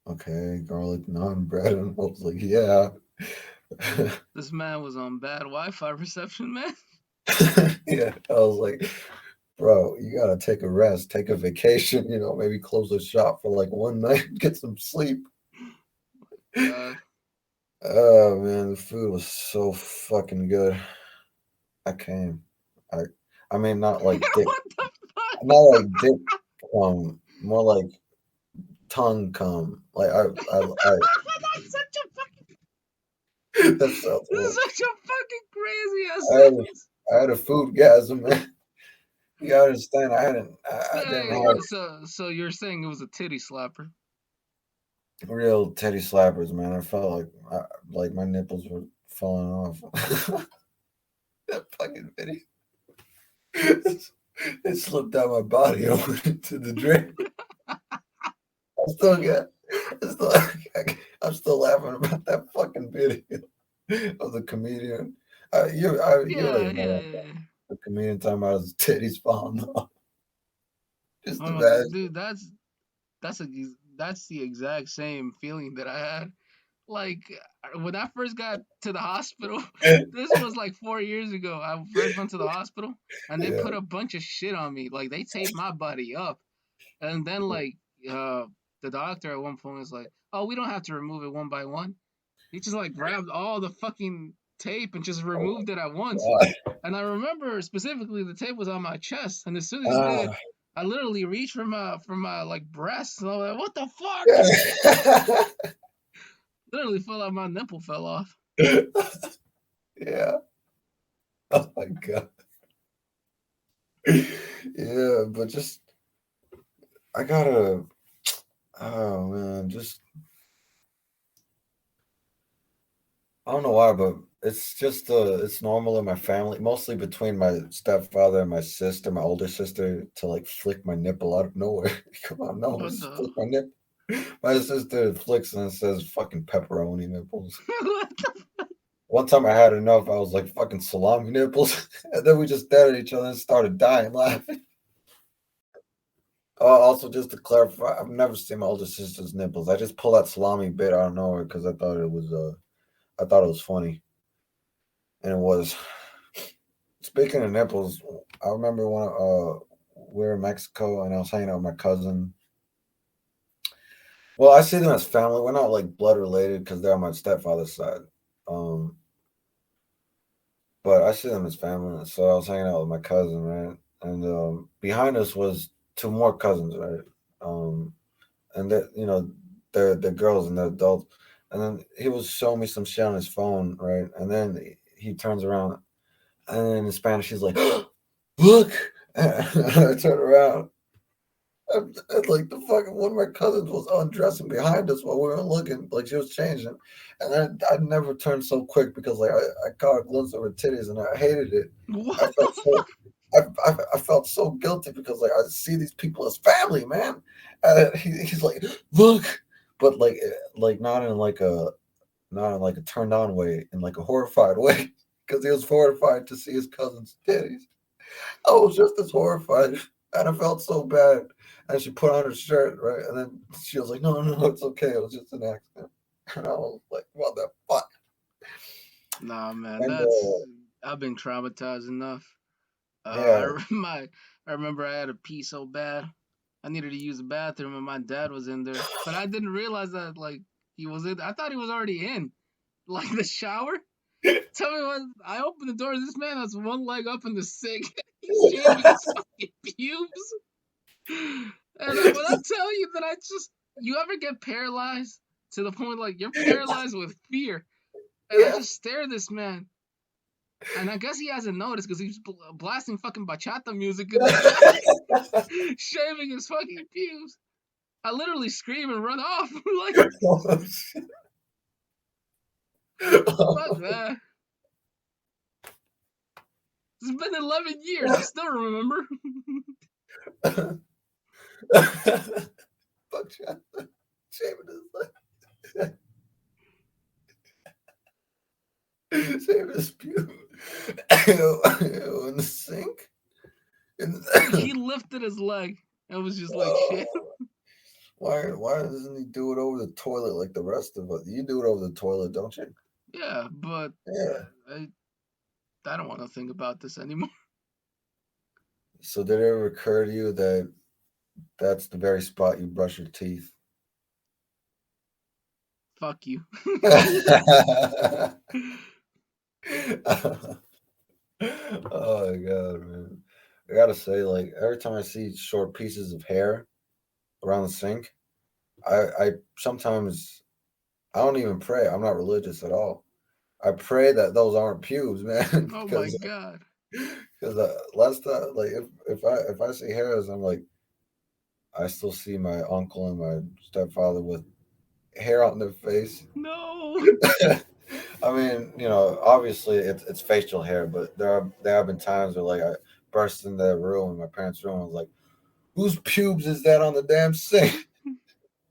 Okay, garlic naan bread, and I was like, yeah. This man was on bad Wi-Fi reception, man. Yeah, I was like, bro, you gotta take a rest, take a vacation, maybe close the shop for like one night, get some sleep. God. Oh man, the food was so fucking good. I came. I I mean not like dick, What the not fuck? like dick more like tongue cum. Like I That's such a fucking. that sounds This is horrible. such a fucking crazy ass I had a, sentence. I had a food gasm, man. You gotta understand, I didn't Hey, have so you're saying it was a titty slapper? real titty slappers, man. I felt like my nipples were falling off. That fucking video. It slipped down my body over into the drain. I still get, I still, I'm still laughing about that fucking video of the comedian. You Yeah, already yeah, know yeah. the comedian talking about his titties falling off. Just Oh my god, imagine. dude, that's a that's the exact same feeling that I had. Like when I first got to the hospital, this was like 4 years ago. I first went to the hospital and they Yeah. put a bunch of shit on me. Like they taped my body up. And then like uh the doctor at one point was like, "Oh, we don't have to remove it one by one." He just like grabbed all the fucking tape and just Oh removed it at once. my And I remember specifically the tape was on my chest, and as soon as he did it, god. I literally reached for my like breast, and I was like, "What the fuck?" Yeah. Literally felt like my nipple fell off. Yeah. Oh my god. Yeah, but just I gotta. Oh man, just I don't know why, but it's just it's normal in my family, mostly between my stepfather and my sister, my older sister, to like flick my nipple out of nowhere. Come on, no, What just the? flick my nipple. My sister flicks and it says fucking pepperoni nipples. What the? One time I had enough, I was like fucking salami nipples, and then we just stared at each other and started dying laughing. Also, just to clarify, I've never seen my older sister's nipples. I just pull that salami bit out of nowhere because I thought it was funny, and it was. Speaking of nipples, I remember when we were in Mexico and I was hanging out with my cousin. Well, I see them as family. We're not like blood related because they're on my stepfather's side. Um, but I see them as family. So I was hanging out with my cousin, right? And behind us was two more cousins, right? Um, and they're girls and they're adults. And then he was showing me some shit on his phone, right? And then he turns around and in Spanish he's like, "Look!" And I turn around. And like the fucking one of my cousins was undressing behind us while we were looking, like she was changing, and I never turned so quick because like I caught a glimpse of her titties and I hated it. What I felt the so I felt so guilty because like I see these people as family, man. And he's like, look, but like not in like a turned on way, in like a horrified way, because he was horrified to see his cousin's titties. I was just as horrified, and I felt so bad. And she put on her shirt, right, and then she was like, "No, no, no, it's okay. It was just an accident." And I was like, "What the fuck?" Nah, man, And I've been traumatized enough. yeah, I remember I had a pee so bad. I needed to use the bathroom and my dad was in there. But I didn't realize that like he was in I thought he was already in. Like the shower. Tell me what I opened the door, this man has one leg up in the sink. He's shaving his fucking pubes. And when I tell you that you ever get paralyzed to the point like you're paralyzed with fear. And I yeah. just stare at this man. And I guess he hasn't noticed because he's blasting fucking bachata music in the back, shaving his fucking pubes. I literally scream and run off. Like, Oh, shit. fuck that. It's been 11 years. I still remember. Fuck shot. Shaving his leg. Shaving his pube. In the sink. He lifted his leg and was just like, shit. Oh, why doesn't he do it over the toilet like the rest of us? You do it over the toilet, don't you? Yeah, but Yeah. I don't want to think about this anymore. So did it ever occur to you that that's the very spot you brush your teeth? Fuck you. Oh my god, man! I gotta say, like every time I see short pieces of hair around the sink, I sometimes I don't even pray. I'm not religious at all. I pray that those aren't pubes, man, Oh my because god. last time, like if I see hairs, I'm like I still see my uncle and my stepfather with hair on their face. No. I mean, obviously it's facial hair, but there have been times where like I burst in their room, in my parents' room, and was like, "Whose pubes is that on the damn sink?"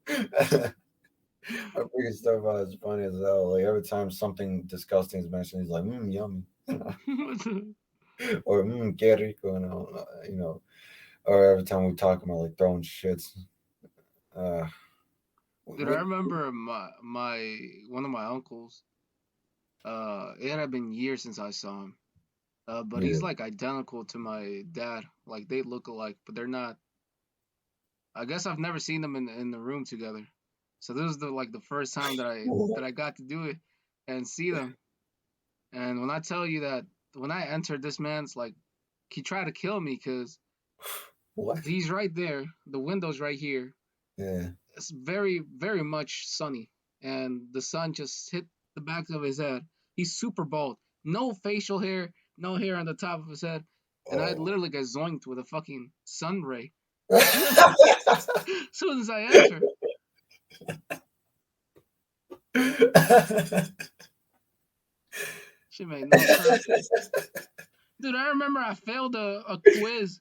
My biggest stepfather is funny as hell. Like every time something disgusting is mentioned, he's like, "Yummy," or "Que rico," Or every time we talk about like throwing shits. Uh, Dude, I we, remember my one of my uncles. It had been years since I saw him. But yeah. he's like identical to my dad. Like they look alike, but they're not. I guess I've never seen them in the room together. So this is the first time that I got to do it and see them. And when I tell you that when I entered this man's like he tried to kill me because What? he's right there. The window's right here. Yeah. It's very very much sunny, and the sun just hit the back of his head. He's super bald, no facial hair, no hair on the top of his head, and I Oh. literally got zoinked with a fucking sun ray. Soon as, soon as I enter, she made no sense. Dude, I remember I failed a quiz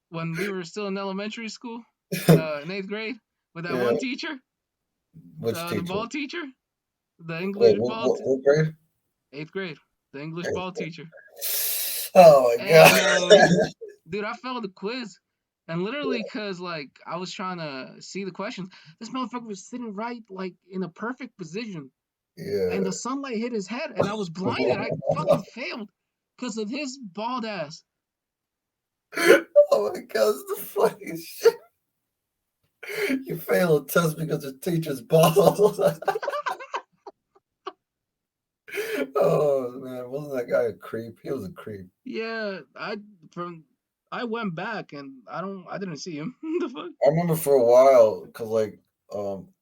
when we were still in elementary school, in 8th grade, with that Yeah. one teacher, Which the teacher? ball teacher, the Wait, English what, ball, what, what grade? 8th grade, the English ball teacher. Oh my And god. dude, I failed the quiz, and literally because like I was trying to see the questions, this motherfucker was sitting right like in a perfect position, and Yeah. the sunlight hit his head, and I was blinded. I fucking failed because of his bald ass. Oh my god, that's the funniest shit. You fail a test because the teacher's bald. Oh man, wasn't that guy a creep? He was a creep. Yeah, from I went back and I didn't see him. The fuck? I remember for a while, because like a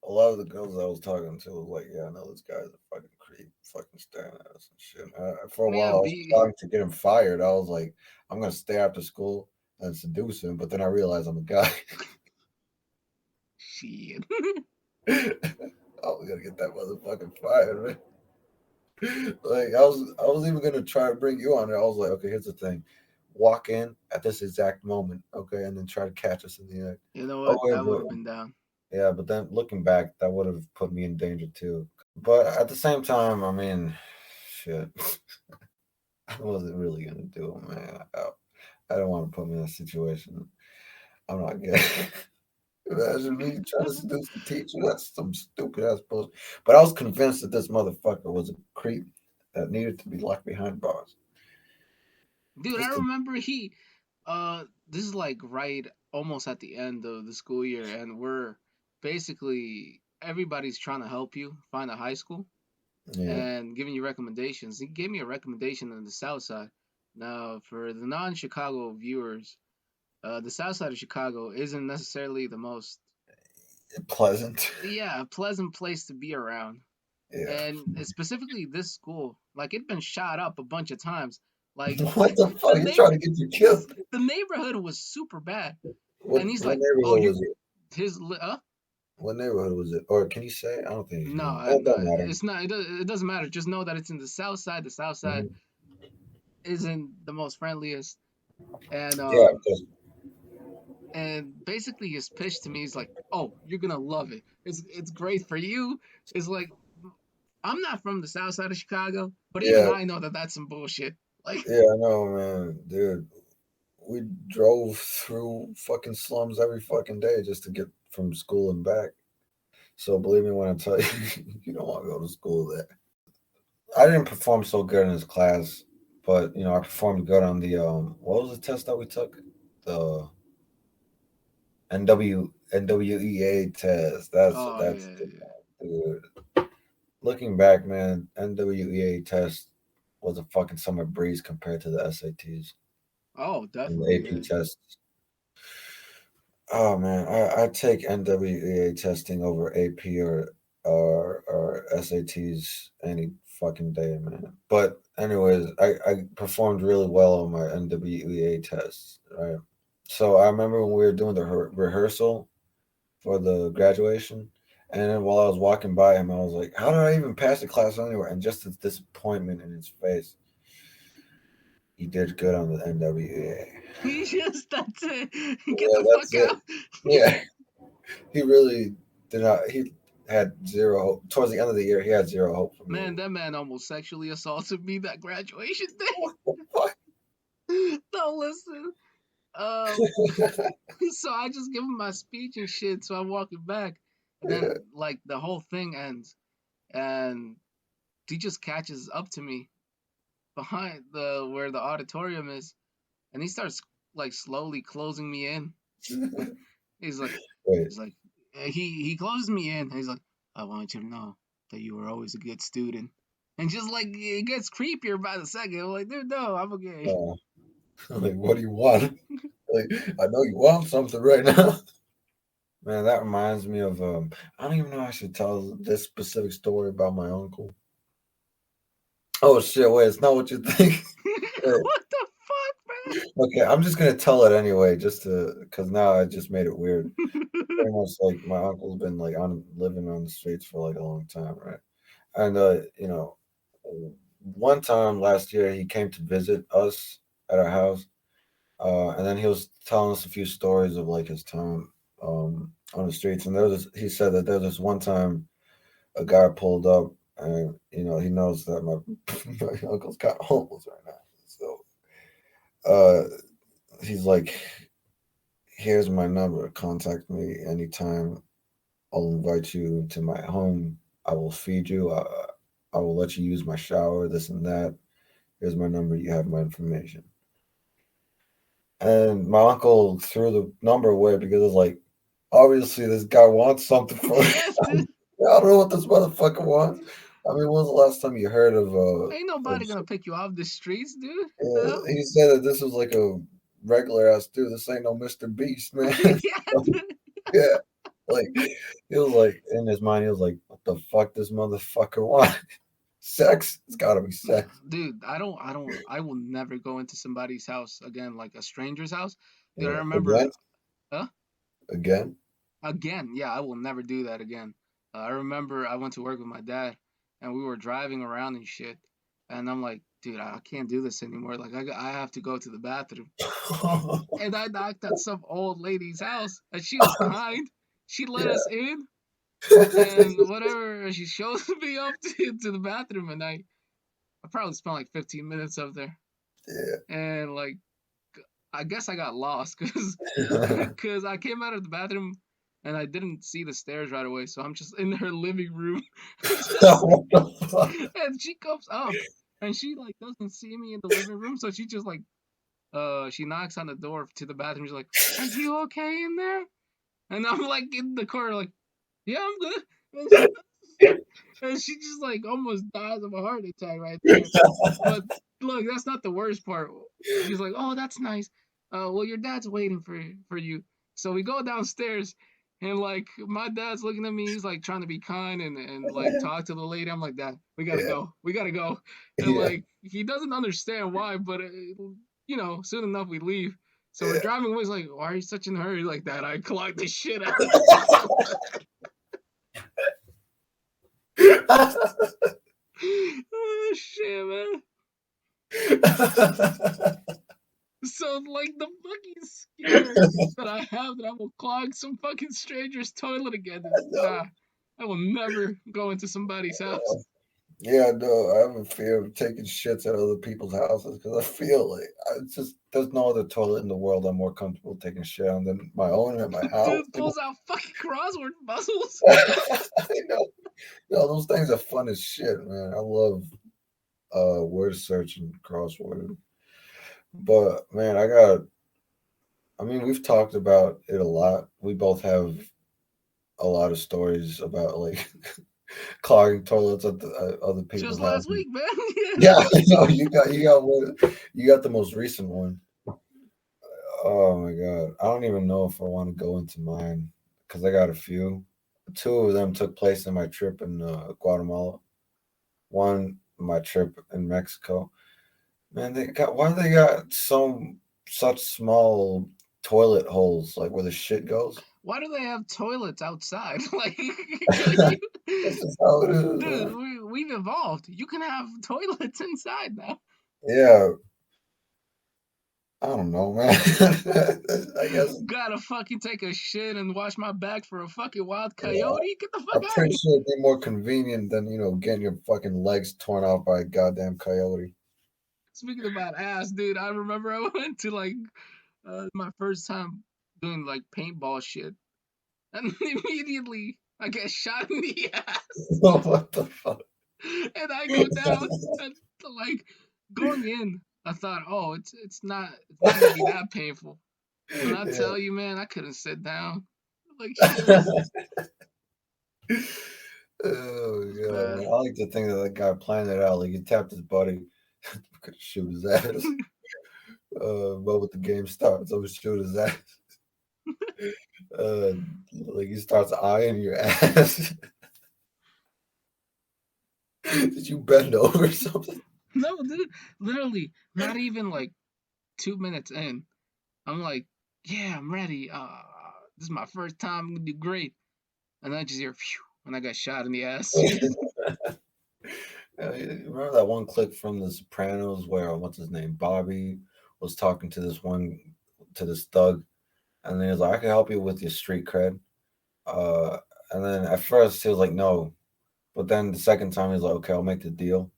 lot of the girls I was talking to was like, "Yeah, I know this guy's a fucking creep, fucking staring at us and shit." For a while, Yeah, I was B. trying to get him fired. I was like, "I'm gonna stay after school and seduce him," but then I realized I'm a guy. Shit. Oh, we gotta get that motherfucking fired, man. Like I was even gonna try to bring you on there. I was like, okay, here's the thing. Walk in at this exact moment, okay, and then try to catch us in the act. You know Oh what? wait, I would have been down. yeah, but then looking back, that would have put me in danger too. But at the same time, I mean, shit, I wasn't really gonna do it, man. I don't want to put me in a situation. I'm not gay. Imagine me trying to seduce the teacher. That's some stupid ass bullshit. But I was convinced that this motherfucker was a creep that needed to be locked behind bars. Dude, I Just to, remember this is like right almost at the end of the school year, and we're basically everybody's trying to help you find a high school yeah. and giving you recommendations. He gave me a recommendation on the South Side. Now, for the non-Chicago viewers, the South Side of Chicago isn't necessarily the most, Pleasant. yeah, pleasant place to be around. Yeah. And specifically this school, like it'd been shot up a bunch of times. Like What the the fuck? You neighbor, trying to get you killed? the neighborhood was super bad. What And he's what like, "Oh, neighborhood you was it? his What neighborhood was it? Or can you say? I don't think you can. no, It no, don't matter. it's not. It doesn't matter. Just know that it's in the South Side. The South Side Hmm. isn't the most friendliest, and Yeah, um, because and basically his pitch to me is like, "Oh, you're gonna love it. It's great for you." It's like I'm not from the South Side of Chicago, but even yeah, I know that that's some bullshit. Like, yeah, I know, man, dude. We drove through fucking slums every fucking day just to get from school and back. So believe me when I tell you, you don't want to go to school there. I didn't perform so good in his class, but I performed good on the what was the test that we took? The NWEA test. oh That's yeah, the yeah. one, dude. Looking back, man, NWEA test was a fucking summer breeze compared to the SATs Oh, and the definitely. AP tests. Oh man, I take NWEA testing over AP or SATs any fucking day, man. But anyways, I performed really well on my NWEA tests, right? So I remember when we were doing the rehearsal for the graduation, and then while I was walking by him, I was like, "How did I even pass the class anywhere?" And just the disappointment in his face, he did good on the NWEA. He just that's it. Get Yeah, the that's fuck it. out. Yeah. He really did not. He had zero hope. Towards the end of the year, he had zero hope for me. Man, that man almost sexually assaulted me that graduation What the fuck? day. No, listen. Um, so I just give him my speech and shit. So I'm walking back, and Yeah. then like the whole thing ends, and he just catches up to me behind the where the auditorium is, and he starts like slowly closing me in. He's like, Wait. he's like, he closes me in. And he's like, I want you to know that you were always a good student. And just like it gets creepier by the second. I'm like, dude, no, I'm okay. Uh, like, what do you want? Like, I know you want something right now. Man, that reminds me of. I don't even know. How I should tell this specific story about my uncle. Oh shit! Wait, it's not what you think. Wait, What the fuck, okay, I'm just gonna tell it anyway, just to because now I just made it weird. man? Pretty much like my uncle's been like on living on the streets for like a long time, right? And one time last year he came to visit us at our house, and then he was telling us a few stories of like his time on the streets. And he said that there was this one time a guy pulled up, and he knows that my my uncle's kind of homeless right now, so uh, he's like, "Here's my number. Contact me anytime. I'll invite you to my home. I will feed you. I will let you use my shower. This and that. Here's my number. You have my information." And my uncle threw the number away because it's like, obviously this guy wants something from me. Yeah, dude. I don't know what this motherfucker wants. I mean, when was the last time you heard of Ain't nobody gonna pick you off the streets, dude. The hell? he said that this was like a regular ass dude. This ain't no Mr. Beast, man. Yeah, dude. Yeah. Like he was like in his mind, he was like, "What the fuck, this motherfucker want? Sex? It's gotta be sex." Dude, I will never go into somebody's house again, like a stranger's house. Dude, I Yeah. remember, Again, huh? again. Again, yeah, I will never do that again. I remember I went to work with my dad, and we were driving around and shit, and I'm like, dude, I can't do this anymore. Like, I have to go to the bathroom, and I knocked at some old lady's house, and she was kind. She let Yeah. us in, and whatever, she shows me up to the bathroom, and I probably spent like 15 minutes up there, Yeah. and like I guess I got lost because I came out of the bathroom and I didn't see the stairs right away, so I'm just in her living room, just What the fuck? and she comes up and she like doesn't see me in the living room, so she just like she knocks on the door to the bathroom. She's like, "Are you okay in there?" And I'm like in the corner, like, "Yeah, I'm good." And she just like almost dies of a heart attack right there. But look, that's not the worst part. She's like, "Oh, that's nice. Well, your dad's waiting for you." So we go downstairs, and like my dad's looking at me. He's like trying to be kind and like talk to the lady. I'm like, "Dad, we gotta Yeah, go. We gotta go." And yeah, like he doesn't understand why, but soon enough we leave. So we're yeah. driving away. He's like, "Why are you such in a hurry like that?" I clogged the shit out of oh shit, man. So like the fucking scare that I have that I will clog some fucking stranger's toilet again is nah. I will never go into somebody's house. Yeah, no, I have a fear of taking shits at other people's houses because I feel like it's just there's no other toilet in the world I'm more comfortable taking shit on than my own at my house. Dude pulls out fucking crossword puzzles. I know. No, those things are fun as shit, man. I love word search and crossword. But man, I mean, we've talked about it a lot. We both have a lot of stories about like clogging toilets at other people's Just last houses. week, man. Yeah, I know you got the most recent one. Oh my god, I don't even know if I want to go into mine because I got a few. Two of them took place in my trip in Guatemala. One my trip in Mexico. Man, they got such small toilet holes like where the shit goes. Why do they have toilets outside? Like, This is how it is, dude, man. we've evolved. You can have toilets inside now. Yeah, I don't know, man. I guess Gotta fucking take a shit and wash my back for a fucking wild yeah, coyote. Get the fuck I'm out of pretty here. sure it'd be more convenient than getting your fucking legs torn off by a goddamn coyote. Speaking about ass, dude, I remember I went to like my first time doing like paintball shit, and immediately I get shot in the ass, What the fuck? and I go down, and like going in, I thought, oh, it's not gonna be that painful. When I Yeah. tell you, man, I couldn't sit down. Like shit was Oh god, bad. man. I like to think that guy planned it out. Like he tapped his buddy, could shoot his ass. But with the game starts, I would shoot his ass. Uh, like he starts eyeing your ass. Did you bend over or something? No, dude, literally, not even like 2 minutes in, I'm like, yeah, I'm ready. This is my first time. I'm gonna do great. And I just hear, phew, and I got shot in the ass. Remember that one clip from The Sopranos where what's his name, Bobby, was talking to this thug, and then he was like, "I can help you with your street cred." Uh, and then at first he was like, "No," but then the second time he was like, "Okay, I'll make the deal."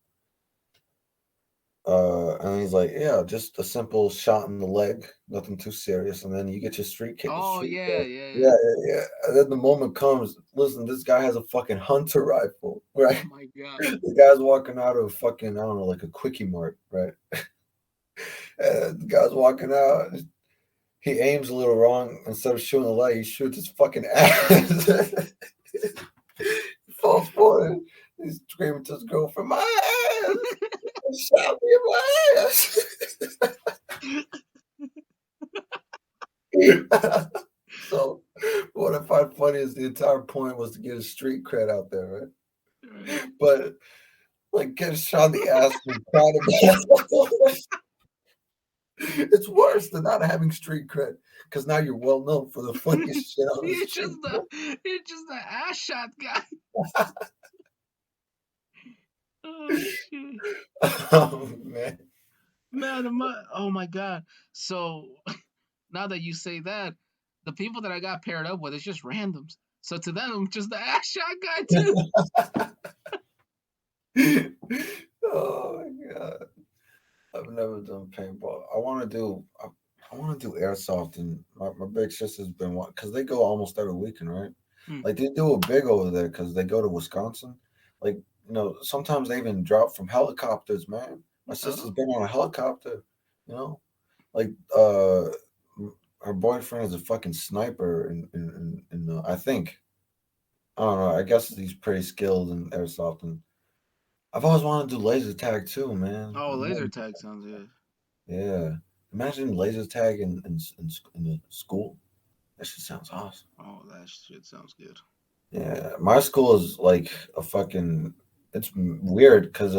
And he's like, "Yeah, just a simple shot in the leg, nothing too serious, and then you get your Oh street yeah, cred." yeah, Yeah, yeah. yeah, yeah. And then the moment comes. Listen, this guy has a fucking hunter rifle, Oh right? my god. The guy's walking out of fucking I don't know, like a quickie mart, right? And the guy's walking out. He aims a little wrong. Instead of shooting the leg, he shoots his fucking ass. He falls forward. He's screaming to his girlfriend, "My ass! Shot me in my ass!" So, what I find funny is the entire point was to get his street cred out there, right? Right. But like getting shot in the ass and proud of it's worse than not having street cred because now you're well known for the funniest shit on the You're just street. the ass shot guy. Oh shit. Oh man. Man, oh my god. So now that you say that, the people that I got paired up with, it's just randoms. So to them, I'm just the ass shot guy too. Oh my god. I've never done paintball. I want to do. I want to do airsoft, and my big sister's been because they go almost every weekend, right? Hmm. Like they do a big over there because they go to Wisconsin. Like sometimes they even drop from helicopters, man. My sister's Oh, been on a helicopter, you know. Like uh, her boyfriend is a fucking sniper, and I think I don't know. I guess he's pretty skilled in airsoft, and I've always wanted to do laser tag too, man. oh, laser tag sounds good. Yeah, imagine laser tag in the school. That shit sounds awesome. Oh, that shit sounds good. Yeah, my school is like a fucking. It's weird because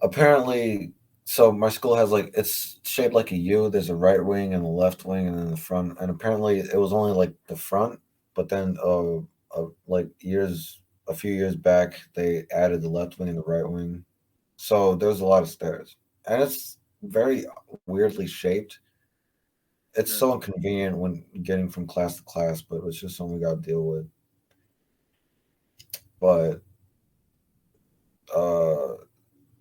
apparently, so my school has like it's shaped like a U. There's a right wing and a left wing, and then the front. And apparently, it was only like the front, but then like a few years back, they added the left wing and the right wing. So there's a lot of stairs, and it's very weirdly shaped. It's Yeah. so inconvenient when getting from class to class, but it's just something we got to deal with. But uh,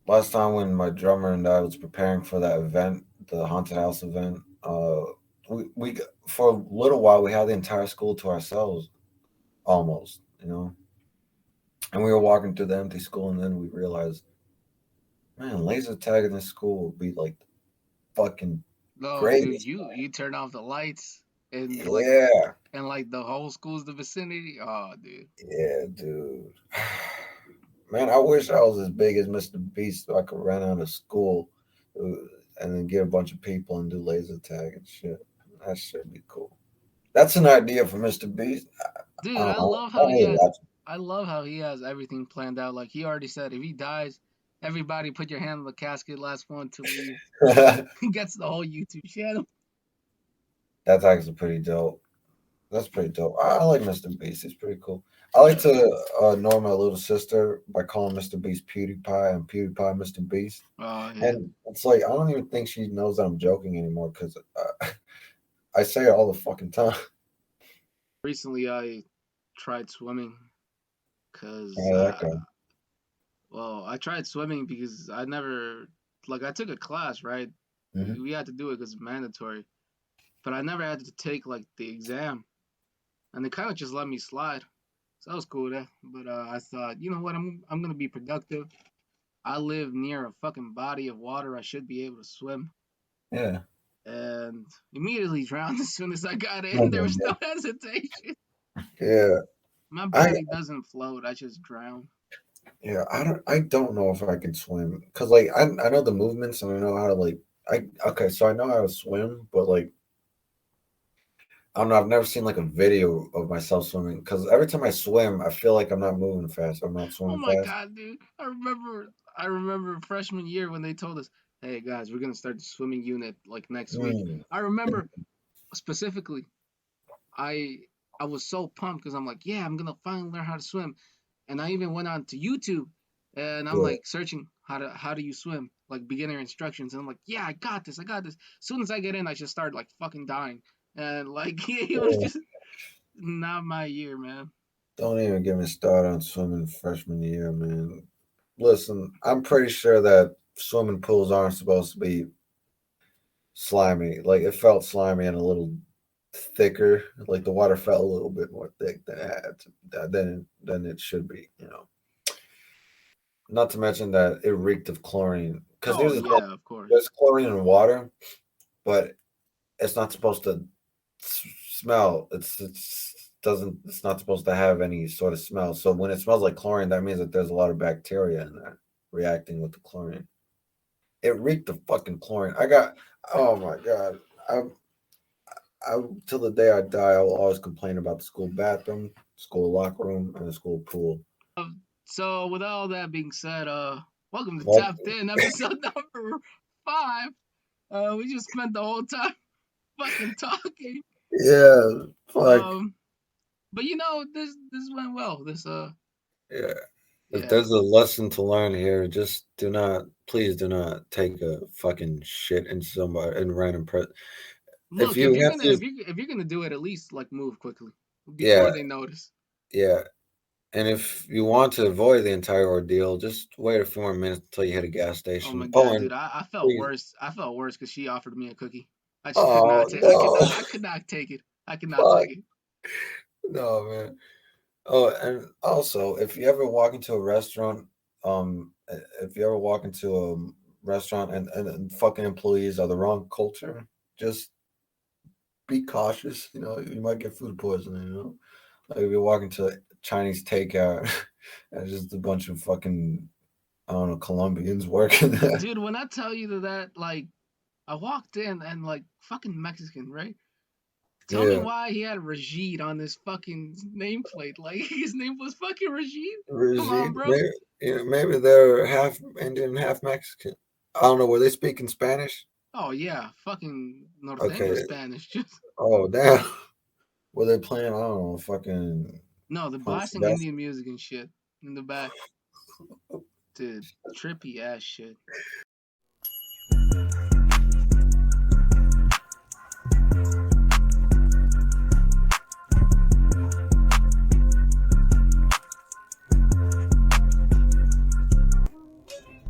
last time when my drummer and I was preparing for that event, the haunted house event, we for a little while we had the entire school to ourselves, almost, and we were walking through the empty school, and then we realized, man, laser tag in this school would be like fucking No, great. dude, you turn off the lights and Yeah, the whole school's the vicinity. Oh, dude. yeah, dude. Man, I wish I was as big as Mr. Beast so I could run out of school uh, and then get a bunch of people and do laser tag and shit. That should be cool. That's an idea for Mr. Beast. I Dude, don't I know. love I how he really has watch I love how he has everything planned out. Like he already said, if he dies, everybody put your hand on the casket, last one to leave. it. He gets the whole YouTube channel. That's actually pretty dope. That's pretty dope. I like Mr. Beast. He's pretty cool. I like to annoy my little sister by calling Mr. Beast PewDiePie and PewDiePie Mr. Beast. Oh yeah. And it's like, I don't even think she knows that I'm joking anymore because I say it all the fucking time. Recently I tried swimming because How that go? I tried swimming because I never I took a class, right? Hmm. We had to do it because it's mandatory, but I never had to take like the exam, and they kind of just let me slide. So that was cool there. But I thought, you know what? I'm gonna be productive. I live near a fucking body of water. I should be able to swim. Yeah. And immediately drowned as soon as I got Oh in. There my was God. no hesitation. Yeah. My I body doesn't float. I just drown. yeah. I don't know if I can swim because like I know the movements and I know how to like I okay so I know how to swim but like I don't know. I've never seen like a video of myself swimming because every time I swim, I feel like I'm not moving fast. I'm not Oh swimming my fast. god, dude! I remember freshman year when they told us, "Hey guys, we're gonna start the swimming unit like next week." Mm, I remember specifically, I I was so pumped because I'm like, "Yeah, I'm gonna finally learn how to swim." And I even went on to YouTube and I'm yeah, like searching how do you swim, like beginner instructions. And I'm like, "Yeah, I got this. I got this." As soon as I get in, I just start like fucking dying. And like it was yeah. just not my year, man. Don't even get me started on swimming freshman year, man. Listen, I'm pretty sure that swimming pools aren't supposed to be slimy. Like it felt slimy and a little thicker. Like the water felt a little bit more thick than it had than it should be. Not to mention that it reeked of chlorine. Because Oh here's the thing: yeah, of course. there's chlorine in water, but it's not supposed to smell. It's not supposed to have any sort of smell. So when it smells like chlorine, that means that there's a lot of bacteria in there reacting with the chlorine. It reeked of fucking chlorine. Oh my god. I, I till the day I die, I will always complain about the school bathroom, school locker room, and the school pool. So with all that being said, welcome to But Top 10, episode number 5. We just spent the whole time fucking talking. yeah, fuck Um, but this went well. yeah. If Yeah. there's a lesson to learn here, just please do not take a fucking shit in somebody in random if Look, you if you're have gonna to, if you're gonna do it, at least like move quickly yeah, before they notice. yeah. And if you want to avoid the entire ordeal, just wait a few more minutes until you hit a gas Oh my station. Oh, god, and dude, I felt please, worse. I felt worse because she offered me a cookie. I just could Oh not take. no! I could not take it. I could not Fuck take it. no, man. Oh, and also, if you ever walk into a restaurant, if you ever walk into a restaurant and fucking employees are the wrong culture, just be cautious. You know, you might get food poisoning. You know, like if you're walking to Chinese takeout, and just a bunch of fucking I don't know Colombians working there. Dude, when I tell you that, like, I walked in and like fucking Mexican, right? Tell me Yeah, why he had Rajid on his fucking nameplate. Like his name was fucking Rajid. Come on, Rashid. bro. Maybe you know, maybe they're half Indian, half Mexican. I don't know. Were they speaking Spanish? Oh yeah, fucking norteño Okay. Spanish. Just Oh damn. Were they playing? I don't know. Fucking no, the Juan blasting Sylvester. Indian music and shit in the back. Dude, trippy ass shit.